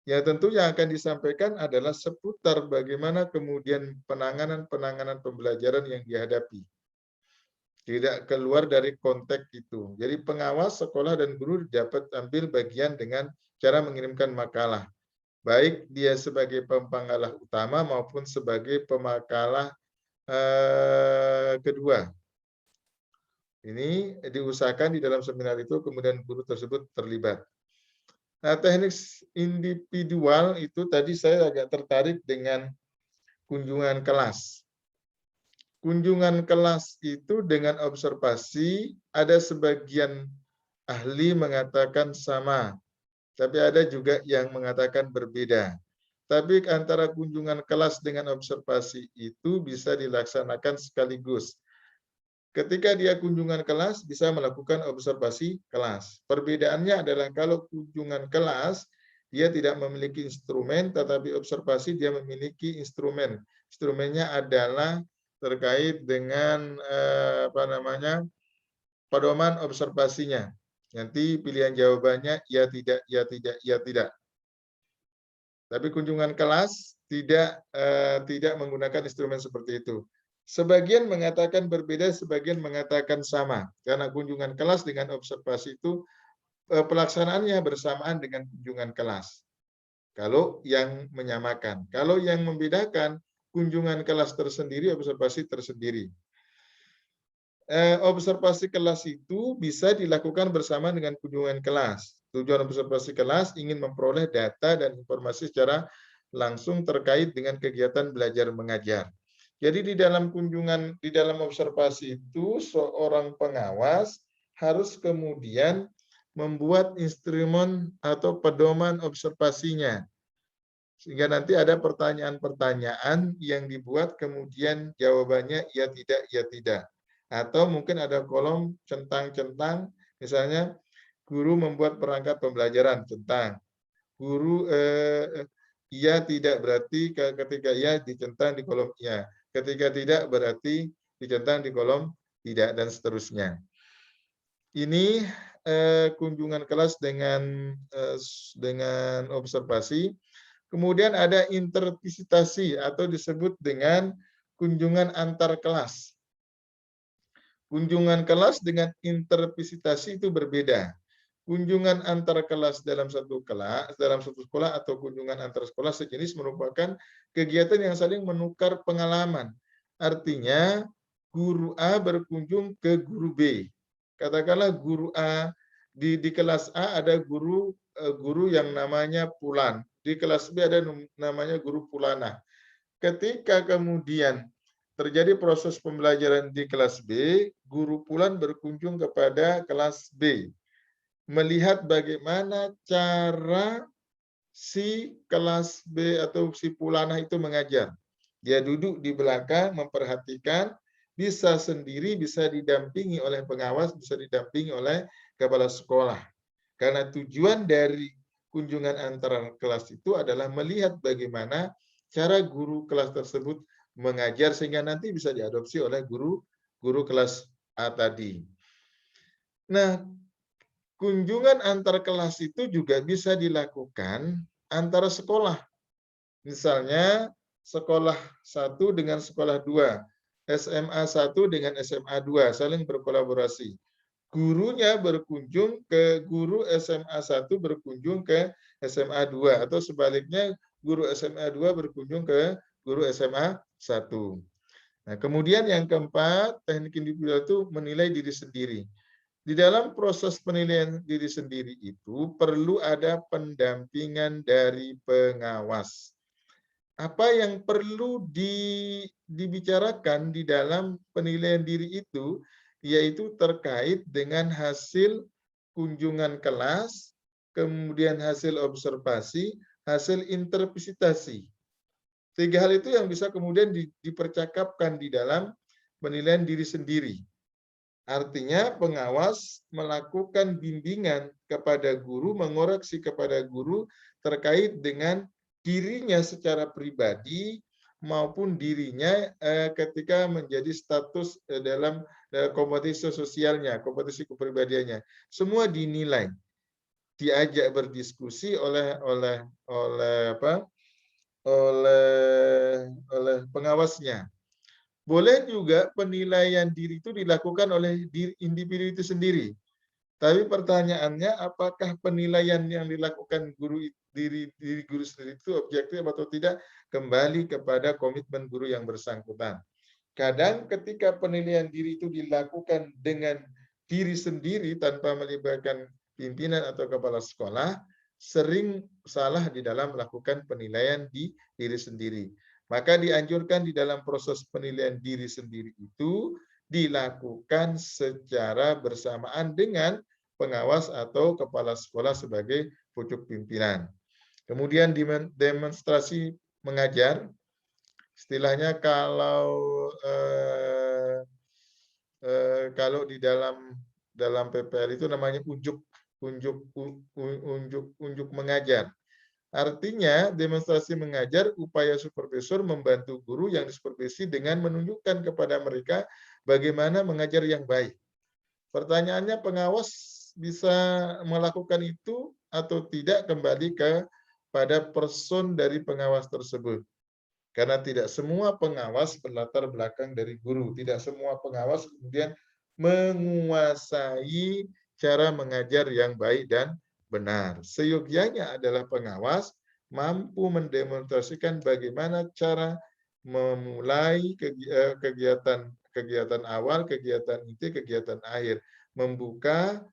Yang tentu yang akan disampaikan adalah seputar bagaimana kemudian penanganan pembelajaran yang dihadapi. Tidak keluar dari konteks itu. Jadi pengawas sekolah dan guru dapat ambil bagian dengan cara mengirimkan makalah. Baik dia sebagai pemakalah utama maupun sebagai pemakalah kedua. Ini diusahakan di dalam seminar itu kemudian guru tersebut terlibat. Nah, teknik individual itu tadi saya agak tertarik dengan kunjungan kelas. Kunjungan kelas itu dengan observasi, ada sebagian ahli mengatakan sama, tapi ada juga yang mengatakan berbeda. Tapi antara kunjungan kelas dengan observasi itu bisa dilaksanakan sekaligus. Ketika dia kunjungan kelas, bisa melakukan observasi kelas. Perbedaannya adalah kalau kunjungan kelas, dia tidak memiliki instrumen, tetapi observasi dia memiliki instrumen. Instrumennya adalah terkait dengan pedoman observasinya. Nanti pilihan jawabannya ya tidak, ya tidak, ya tidak. Tapi kunjungan kelas tidak menggunakan instrumen seperti itu. Sebagian mengatakan berbeda, sebagian mengatakan sama. Karena kunjungan kelas dengan observasi itu pelaksanaannya bersamaan dengan kunjungan kelas. Kalau yang menyamakan. Kalau yang membedakan, kunjungan kelas tersendiri, observasi tersendiri. Observasi kelas itu bisa dilakukan bersama dengan kunjungan kelas. Tujuan observasi kelas ingin memperoleh data dan informasi secara langsung terkait dengan kegiatan belajar mengajar. Jadi di dalam kunjungan, di dalam observasi itu seorang pengawas harus kemudian membuat instrumen atau pedoman observasinya. Sehingga nanti ada pertanyaan-pertanyaan yang dibuat kemudian jawabannya iya tidak, iya tidak. Atau mungkin ada kolom centang-centang, misalnya guru membuat perangkat pembelajaran, centang. Guru iya tidak berarti ketika iya dicentang di kolom iya. Ketika tidak berarti dicentang di kolom tidak, dan seterusnya. Ini kunjungan kelas dengan observasi. Kemudian ada intervisitasi atau disebut dengan kunjungan antar kelas. Kunjungan kelas dengan intervisitasi itu berbeda. Kunjungan antar kelas dalam satu sekolah atau kunjungan antar sekolah sejenis merupakan kegiatan yang saling menukar pengalaman. Artinya guru A berkunjung ke guru B. Katakanlah guru A di kelas A ada guru yang namanya Pulan. Di kelas B ada namanya guru Pulana. Ketika kemudian terjadi proses pembelajaran di kelas B, guru Pulan berkunjung kepada kelas B. Melihat bagaimana cara si kelas B atau si Pulana itu mengajar. Dia duduk di belakang, memperhatikan, bisa sendiri, bisa didampingi oleh pengawas, bisa didampingi oleh kepala sekolah. Karena tujuan dari kunjungan antara kelas itu adalah melihat bagaimana cara guru kelas tersebut mengajar sehingga nanti bisa diadopsi oleh guru kelas A tadi. Nah, kunjungan antar kelas itu juga bisa dilakukan antara sekolah. Misalnya sekolah 1 dengan sekolah 2, SMA 1 dengan SMA 2 saling berkolaborasi. Gurunya berkunjung ke guru SMA 1 berkunjung ke SMA 2 atau sebaliknya guru SMA 2 berkunjung ke guru SMA 1. Nah, kemudian yang keempat, teknik individual itu menilai diri sendiri. Di dalam proses penilaian diri sendiri itu perlu ada pendampingan dari pengawas. Apa yang perlu dibicarakan di dalam penilaian diri itu yaitu terkait dengan hasil kunjungan kelas, kemudian hasil observasi, hasil intervisitasi. 3 hal itu yang bisa kemudian dipercakapkan di dalam penilaian diri sendiri. Artinya pengawas melakukan bimbingan kepada guru, mengoreksi kepada guru terkait dengan dirinya secara pribadi maupun dirinya ketika menjadi status dalam kompetisi sosialnya, kompetisi kepribadiannya. Semua dinilai, diajak berdiskusi oleh pengawasnya. Boleh juga penilaian diri itu dilakukan oleh individu itu sendiri. Tapi pertanyaannya apakah penilaian yang dilakukan diri guru sendiri itu objektif atau tidak, kembali kepada komitmen guru yang bersangkutan. Kadang ketika penilaian diri itu dilakukan dengan diri sendiri tanpa melibatkan pimpinan atau kepala sekolah, sering salah di dalam melakukan penilaian di diri sendiri. Maka dianjurkan di dalam proses penilaian diri sendiri itu dilakukan secara bersamaan dengan pengawas atau kepala sekolah sebagai pucuk pimpinan. Kemudian demonstrasi mengajar, istilahnya kalau di dalam PPL itu namanya unjuk mengajar. Artinya demonstrasi mengajar upaya supervisor membantu guru yang disupervisi dengan menunjukkan kepada mereka bagaimana mengajar yang baik. Pertanyaannya, pengawas bisa melakukan itu atau tidak, kembali pada person dari pengawas tersebut. Karena tidak semua pengawas berlatar belakang dari guru. Tidak semua pengawas kemudian menguasai cara mengajar yang baik dan benar. Seyogyanya adalah pengawas mampu mendemonstrasikan bagaimana cara memulai kegiatan awal, kegiatan inti, kegiatan akhir, membuka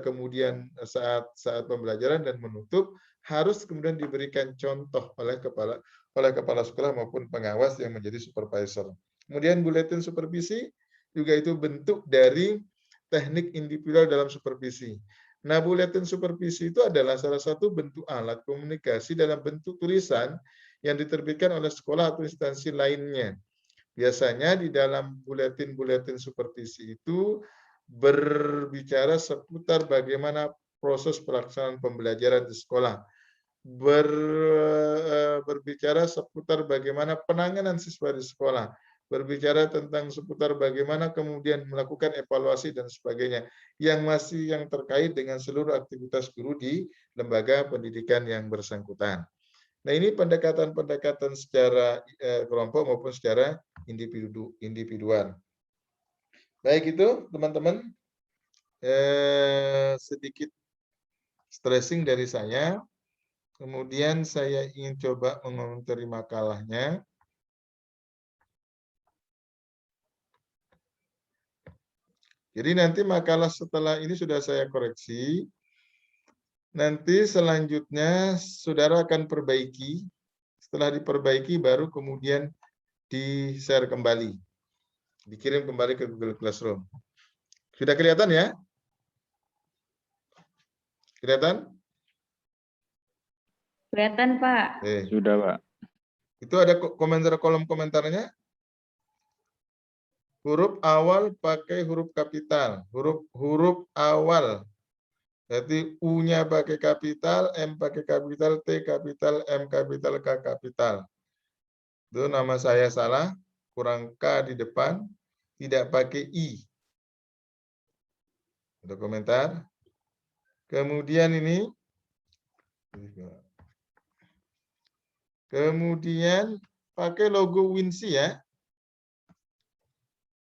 kemudian saat pembelajaran dan menutup harus kemudian diberikan contoh oleh kepala sekolah maupun pengawas yang menjadi supervisor. Kemudian buletin supervisi juga itu bentuk dari teknik individual dalam supervisi. Nah, buletin supervisi itu adalah salah satu bentuk alat komunikasi dalam bentuk tulisan yang diterbitkan oleh sekolah atau instansi lainnya. Biasanya di dalam buletin-buletin supervisi itu berbicara seputar bagaimana proses pelaksanaan pembelajaran di sekolah, berbicara seputar bagaimana penanganan siswa di sekolah, berbicara tentang seputar bagaimana kemudian melakukan evaluasi dan sebagainya, yang terkait dengan seluruh aktivitas guru di lembaga pendidikan yang bersangkutan. Nah, ini pendekatan-pendekatan secara kelompok maupun secara individual. Baik, itu teman-teman, sedikit stressing dari saya. Kemudian saya ingin coba mengomentari makalahnya. Jadi nanti makalah setelah ini sudah saya koreksi. Nanti selanjutnya saudara akan perbaiki. Setelah diperbaiki baru kemudian di-share kembali. Dikirim kembali ke Google Classroom. Sudah kelihatan ya? Kelihatan? Kelihatan, Pak. Sudah, Pak. Itu ada kolom komentarnya. Huruf awal pakai huruf kapital. Huruf awal. Berarti U-nya pakai kapital, M pakai kapital, T kapital, M kapital, K kapital. Itu nama saya salah, kurang K di depan, tidak pakai I. Ada komentar? Kemudian ini. Kemudian pakai logo WINSI ya.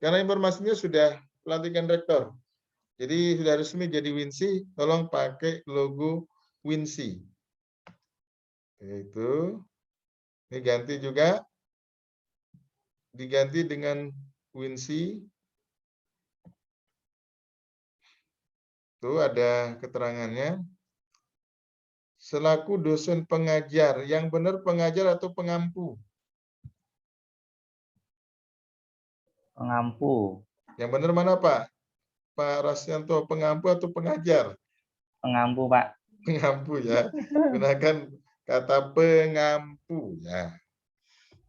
Karena informasinya sudah pelantikan rektor. Jadi sudah resmi jadi WINSI, tolong pakai logo WINSI. Itu. Ini ganti juga. Diganti dengan WINSI. Itu ada keterangannya. Selaku dosen pengajar, yang benar pengajar atau pengampu? Pengampu. Yang benar mana Pak? Pak Rasyanto, pengampu atau pengajar? Pengampu, Pak. Pengampu ya. Gunakan kata pengampu ya.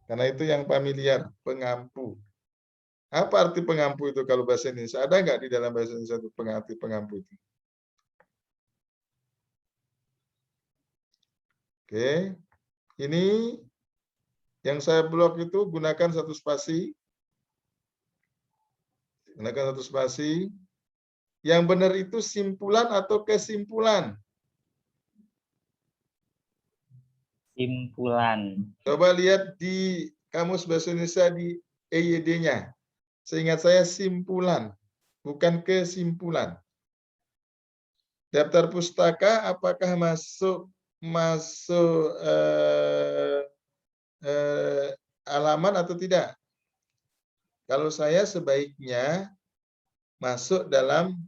Karena itu yang familiar, pengampu. Apa arti pengampu itu kalau bahasa Indonesia? Ada nggak di dalam bahasa Indonesia itu arti pengampu itu? Oke. Ini yang saya blok itu gunakan satu spasi. Gunakan satu spasi. Yang benar itu simpulan atau kesimpulan? Simpulan. Coba lihat di Kamus Bahasa Indonesia di EYD-nya. Seingat saya simpulan, bukan kesimpulan. Daftar pustaka apakah masuk halaman atau tidak? Kalau saya sebaiknya masuk dalam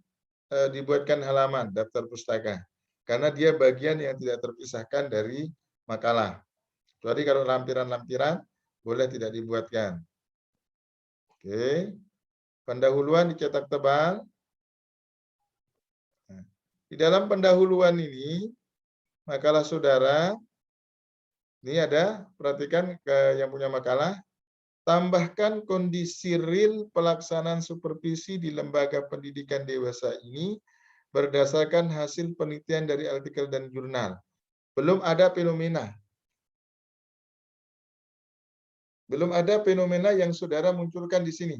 dibuatkan halaman daftar pustaka. Karena dia bagian yang tidak terpisahkan dari makalah. Kecuali kalau lampiran-lampiran boleh tidak dibuatkan. Oke. Pendahuluan dicetak tebal. Di dalam pendahuluan ini, makalah saudara, ini ada, perhatikan yang punya makalah, tambahkan kondisi real pelaksanaan supervisi di lembaga pendidikan dewasa ini berdasarkan hasil penelitian dari artikel dan jurnal. Belum ada fenomena. Belum ada fenomena yang saudara munculkan di sini.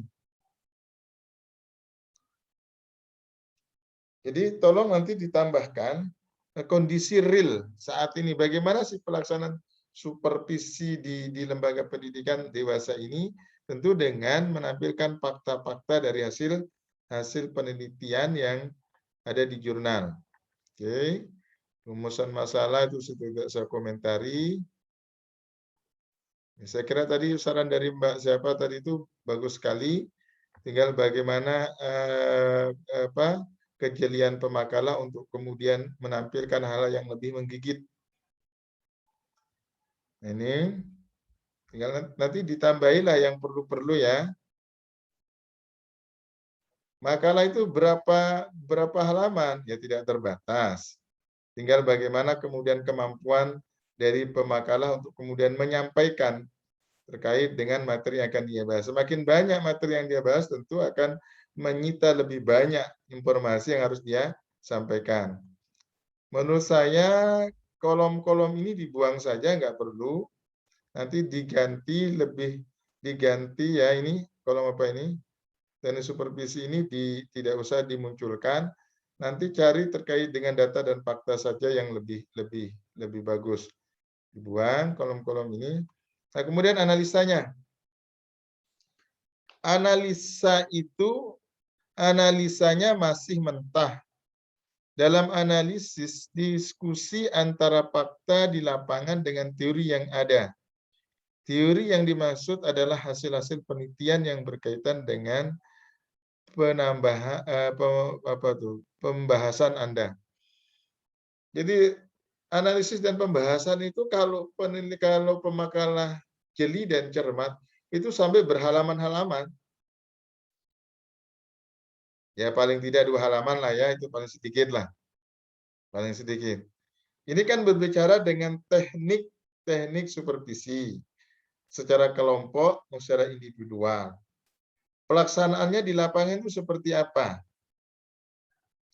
Jadi tolong nanti ditambahkan kondisi real saat ini. Bagaimana sih pelaksanaan supervisi di lembaga pendidikan dewasa ini? Tentu dengan menampilkan fakta-fakta dari hasil penelitian yang ada di jurnal. Oke. Rumusan masalah itu tidak saya komentari. Saya kira tadi saran dari Mbak siapa tadi itu bagus sekali. Tinggal bagaimana kejelian pemakalah untuk kemudian menampilkan hal yang lebih menggigit. Ini tinggal nanti ditambahilah yang perlu-perlu ya. Makalah itu berapa halaman? Ya tidak terbatas. Tinggal bagaimana kemudian kemampuan dari pemakalah untuk kemudian menyampaikan terkait dengan materi yang akan dia bahas. Semakin banyak materi yang dia bahas, tentu akan menyita lebih banyak informasi yang harus dia sampaikan. Menurut saya, kolom-kolom ini dibuang saja, nggak perlu. Nanti diganti ya ini, kolom apa ini? Teknik supervisi ini tidak usah dimunculkan. Nanti cari terkait dengan data dan fakta saja yang lebih bagus. Dibuang kolom-kolom ini. Nah, kemudian analisanya. Analisanya masih mentah. Dalam analisis, diskusi antara fakta di lapangan dengan teori yang ada. Teori yang dimaksud adalah hasil-hasil penelitian yang berkaitan dengan pembahasan Anda. Jadi analisis dan pembahasan itu kalau pemakalah jeli dan cermat itu sampai berhalaman-halaman. Ya paling tidak 2 halaman lah ya, itu paling sedikit lah. Paling sedikit. Ini kan berbicara dengan teknik supervisi secara kelompok, secara individual. Pelaksanaannya di lapangan itu seperti apa?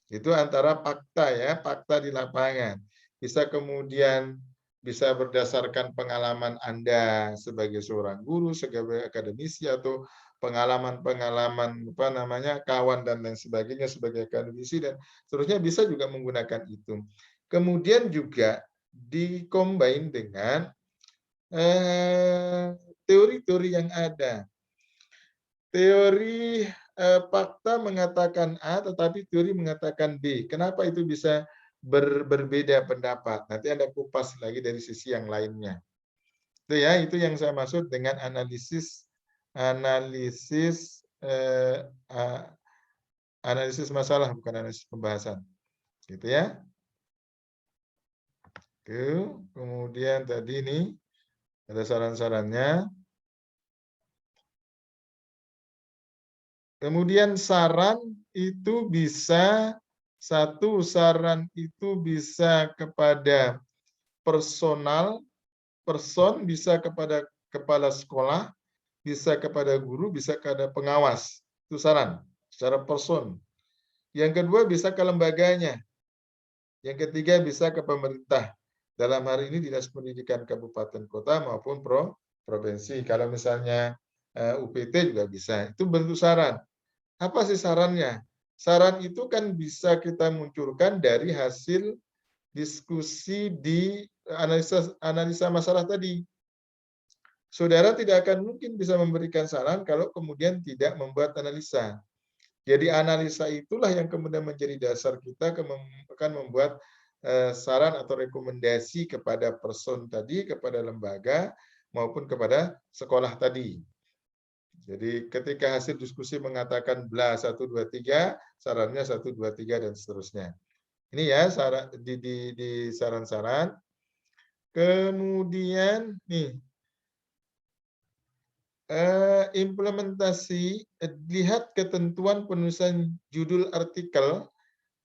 Itu antara fakta ya, fakta di lapangan. Bisa berdasarkan pengalaman Anda sebagai seorang guru, sebagai akademisi, atau pengalaman-pengalaman kawan dan lain sebagainya sebagai akademisi dan seterusnya, bisa juga menggunakan itu. Kemudian juga dikombin dengan teori-teori yang ada. Teori fakta mengatakan A, tetapi teori mengatakan B. Kenapa itu bisa berbeda pendapat? Nanti Anda kupas lagi dari sisi yang lainnya. Itu ya, itu yang saya maksud dengan analisis masalah, bukan analisis pembahasan. Gitu ya. Oke, kemudian tadi ini ada saran-sarannya. Kemudian saran itu bisa kepada person bisa kepada kepala sekolah, bisa kepada guru, bisa kepada pengawas. Itu saran secara person. Yang kedua bisa ke lembaganya. Yang ketiga bisa ke pemerintah. Dalam hari ini Dinas Pendidikan Kabupaten Kota maupun provinsi. Kalau misalnya UPT juga bisa. Itu bentuk saran. Apa sih sarannya? Saran itu kan bisa kita munculkan dari hasil diskusi di analisa masalah tadi. Saudara tidak akan mungkin bisa memberikan saran kalau kemudian tidak membuat analisa. Jadi analisa itulah yang kemudian menjadi dasar kita akan membuat saran atau rekomendasi kepada person tadi, kepada lembaga, maupun kepada sekolah tadi. Jadi ketika hasil diskusi mengatakan bla 1, 2, 3, sarannya 1, 2, 3, dan seterusnya. Ini ya di saran-saran. Kemudian nih, implementasi, lihat ketentuan penulisan judul artikel,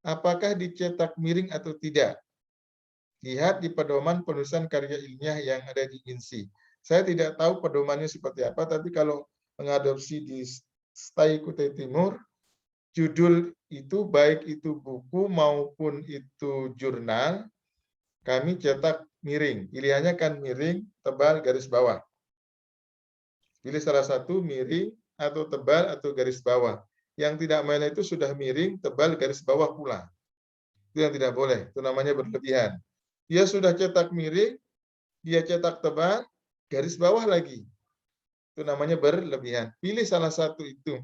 apakah dicetak miring atau tidak. Lihat di pedoman penulisan karya ilmiah yang ada di INSI. Saya tidak tahu pedomannya seperti apa, tapi kalau mengadopsi di STAI Kutai Timur, judul itu baik itu buku maupun itu jurnal, kami cetak miring. Pilihannya kan miring, tebal, garis bawah. Pilih salah satu, miring, atau tebal, atau garis bawah. Yang tidak main itu sudah miring, tebal, garis bawah pula. Itu yang tidak boleh, itu namanya berlebihan. Dia sudah cetak miring, dia cetak tebal, garis bawah lagi. Itu namanya berlebihan. Pilih salah satu itu.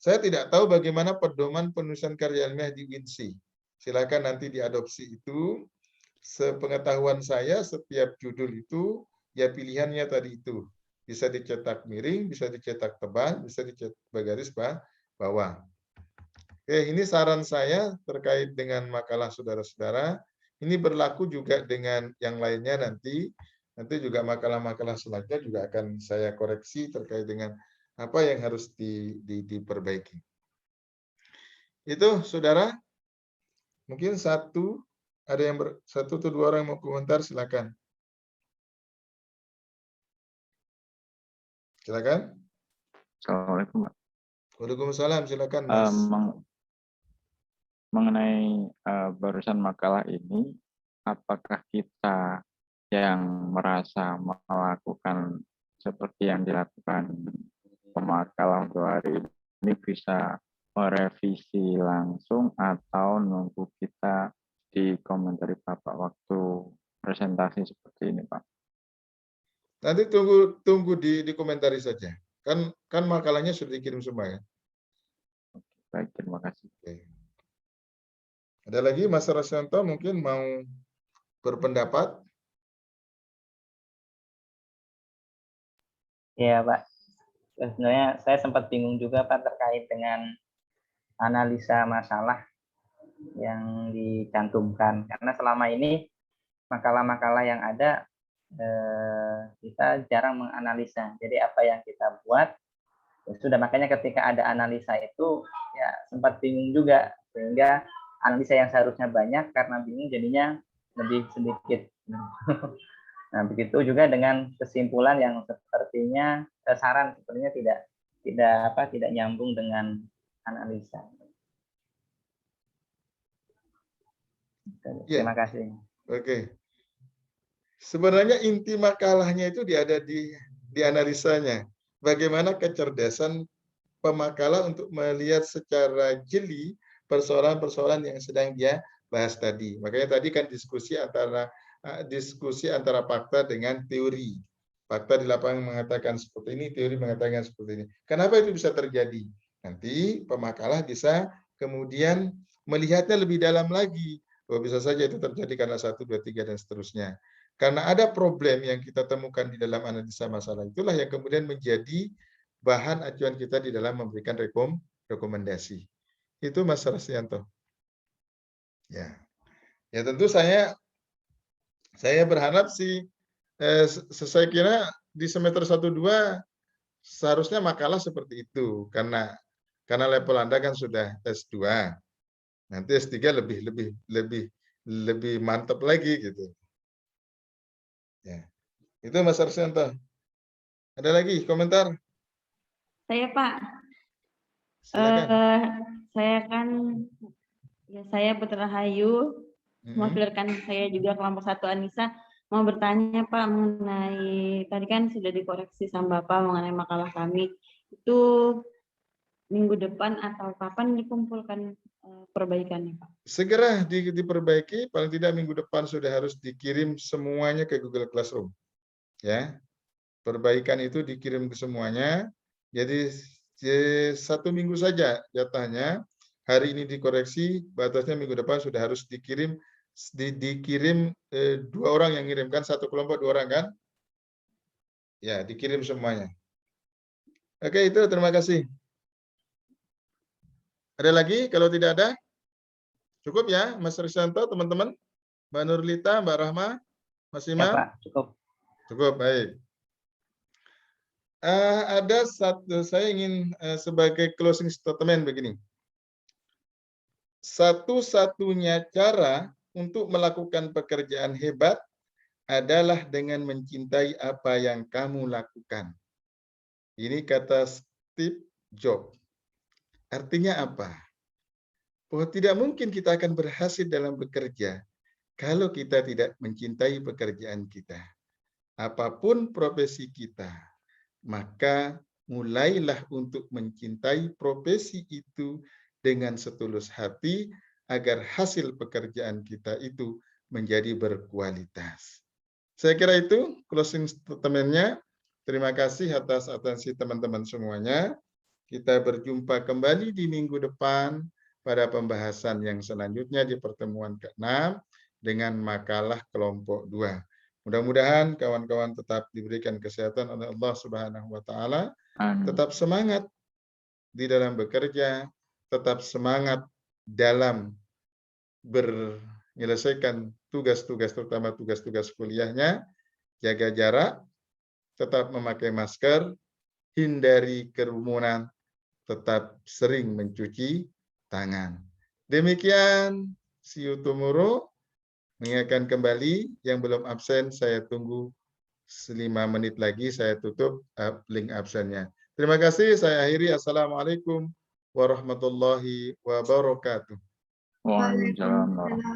Saya tidak tahu bagaimana pedoman penulisan karya ilmiah di INSI. Silakan nanti diadopsi itu. Sepengetahuan saya, setiap judul itu, ya pilihannya tadi itu. Bisa dicetak miring, bisa dicetak tebal, bisa dicetak garis bawah. Oke, ini saran saya terkait dengan makalah saudara-saudara. Ini berlaku juga dengan yang lainnya nanti. Nanti juga makalah-makalah selanjutnya juga akan saya koreksi terkait dengan apa yang harus diperbaiki. Itu, saudara. Mungkin ada yang satu atau dua orang yang mau komentar, silakan. Silakan. Assalamualaikum, Pak. Waalaikumsalam, silakan, Mas. Mengenai barusan makalah ini, apakah kita yang merasa melakukan seperti yang dilakukan pemakalah untuk hari ini bisa merevisi langsung atau nunggu kita di komentari Bapak waktu presentasi seperti ini, Pak? Nanti tunggu di komentari saja. Kan makalahnya sudah dikirim semua ya. Baik, terima kasih. Oke. Ada lagi Mas Rasyanto mungkin mau berpendapat? Ya, Pak. Sebenarnya saya sempat bingung juga, Pak, terkait dengan analisa masalah yang dicantumkan. Karena selama ini makalah-makalah yang ada kita jarang menganalisa. Jadi apa yang kita buat ya sudah, makanya ketika ada analisa itu ya sempat bingung juga, sehingga analisa yang seharusnya banyak karena bingung jadinya lebih sedikit. Nah, begitu juga dengan kesimpulan yang sepertinya saran sepertinya tidak nyambung dengan analisa. Terima kasih. Oke. Sebenarnya inti makalahnya itu ada di analisanya. Bagaimana kecerdasan pemakalah untuk melihat secara jeli persoalan-persoalan yang sedang dia bahas tadi. Makanya tadi kan diskusi antara fakta dengan teori. Fakta di lapangan mengatakan seperti ini, teori mengatakan seperti ini. Kenapa itu bisa terjadi? Nanti pemakalah bisa kemudian melihatnya lebih dalam lagi. Oh, bisa saja itu terjadi karena 1, 2, 3, dan seterusnya. Karena ada problem yang kita temukan di dalam analisa masalah, itulah yang kemudian menjadi bahan acuan kita di dalam memberikan rekomendasi. Itu Mas Rasyanto. Ya, tentu saya berharap sih, saya kira di semester 1-2 seharusnya makalah seperti itu, karena level Anda kan sudah S2. Nanti S3 lebih mantap lagi gitu. Ya. Itu Mas Arsyanto. Ada lagi komentar? Saya, Pak. Silakan. Saya Putra Hayu, mewakilkan saya juga kelompok 1 Anissa, mau bertanya Pak mengenai, tadi kan sudah dikoreksi sama Bapak mengenai makalah kami, itu minggu depan atau kapan dikumpulkan perbaikannya, Pak? Segera diperbaiki, paling tidak minggu depan sudah harus dikirim semuanya ke Google Classroom. Ya, perbaikan itu dikirim ke semuanya. Jadi 1 minggu saja jatahnya. Hari ini dikoreksi, batasnya minggu depan sudah harus dikirim 2 orang yang ngirimkan, 1 kelompok 2 orang kan? Ya, dikirim semuanya. Oke, itu terima kasih. Ada lagi? Kalau tidak ada, cukup ya, Mas Risyanto, teman-teman, Mbak Nurlita, Mbak Rahma, Mas Imam? Ya, Pak, cukup. Cukup, baik. Ada satu, saya ingin sebagai closing statement begini. Satu-satunya cara untuk melakukan pekerjaan hebat adalah dengan mencintai apa yang kamu lakukan. Ini kata Steve Jobs. Artinya apa? Bahwa tidak mungkin kita akan berhasil dalam bekerja kalau kita tidak mencintai pekerjaan kita. Apapun profesi kita, maka mulailah untuk mencintai profesi itu dengan setulus hati agar hasil pekerjaan kita itu menjadi berkualitas. Saya kira itu closing statement-nya. Terima kasih atas atensi teman-teman semuanya. Kita berjumpa kembali di minggu depan pada pembahasan yang selanjutnya di pertemuan ke-6 dengan makalah kelompok 2. Mudah-mudahan kawan-kawan tetap diberikan kesehatan oleh Allah Subhanahu wa taala, tetap semangat di dalam bekerja, tetap semangat dalam menyelesaikan tugas-tugas, terutama tugas-tugas kuliahnya, jaga jarak, tetap memakai masker, hindari kerumunan, tetap sering mencuci tangan. Demikian, see you tomorrow. Mengingatkan kembali, yang belum absen, saya tunggu 5 menit lagi, saya tutup link absennya. Terima kasih, saya akhiri. Assalamualaikum warahmatullahi wabarakatuh. Waalaikumsalam warahmatullahi wabarakatuh.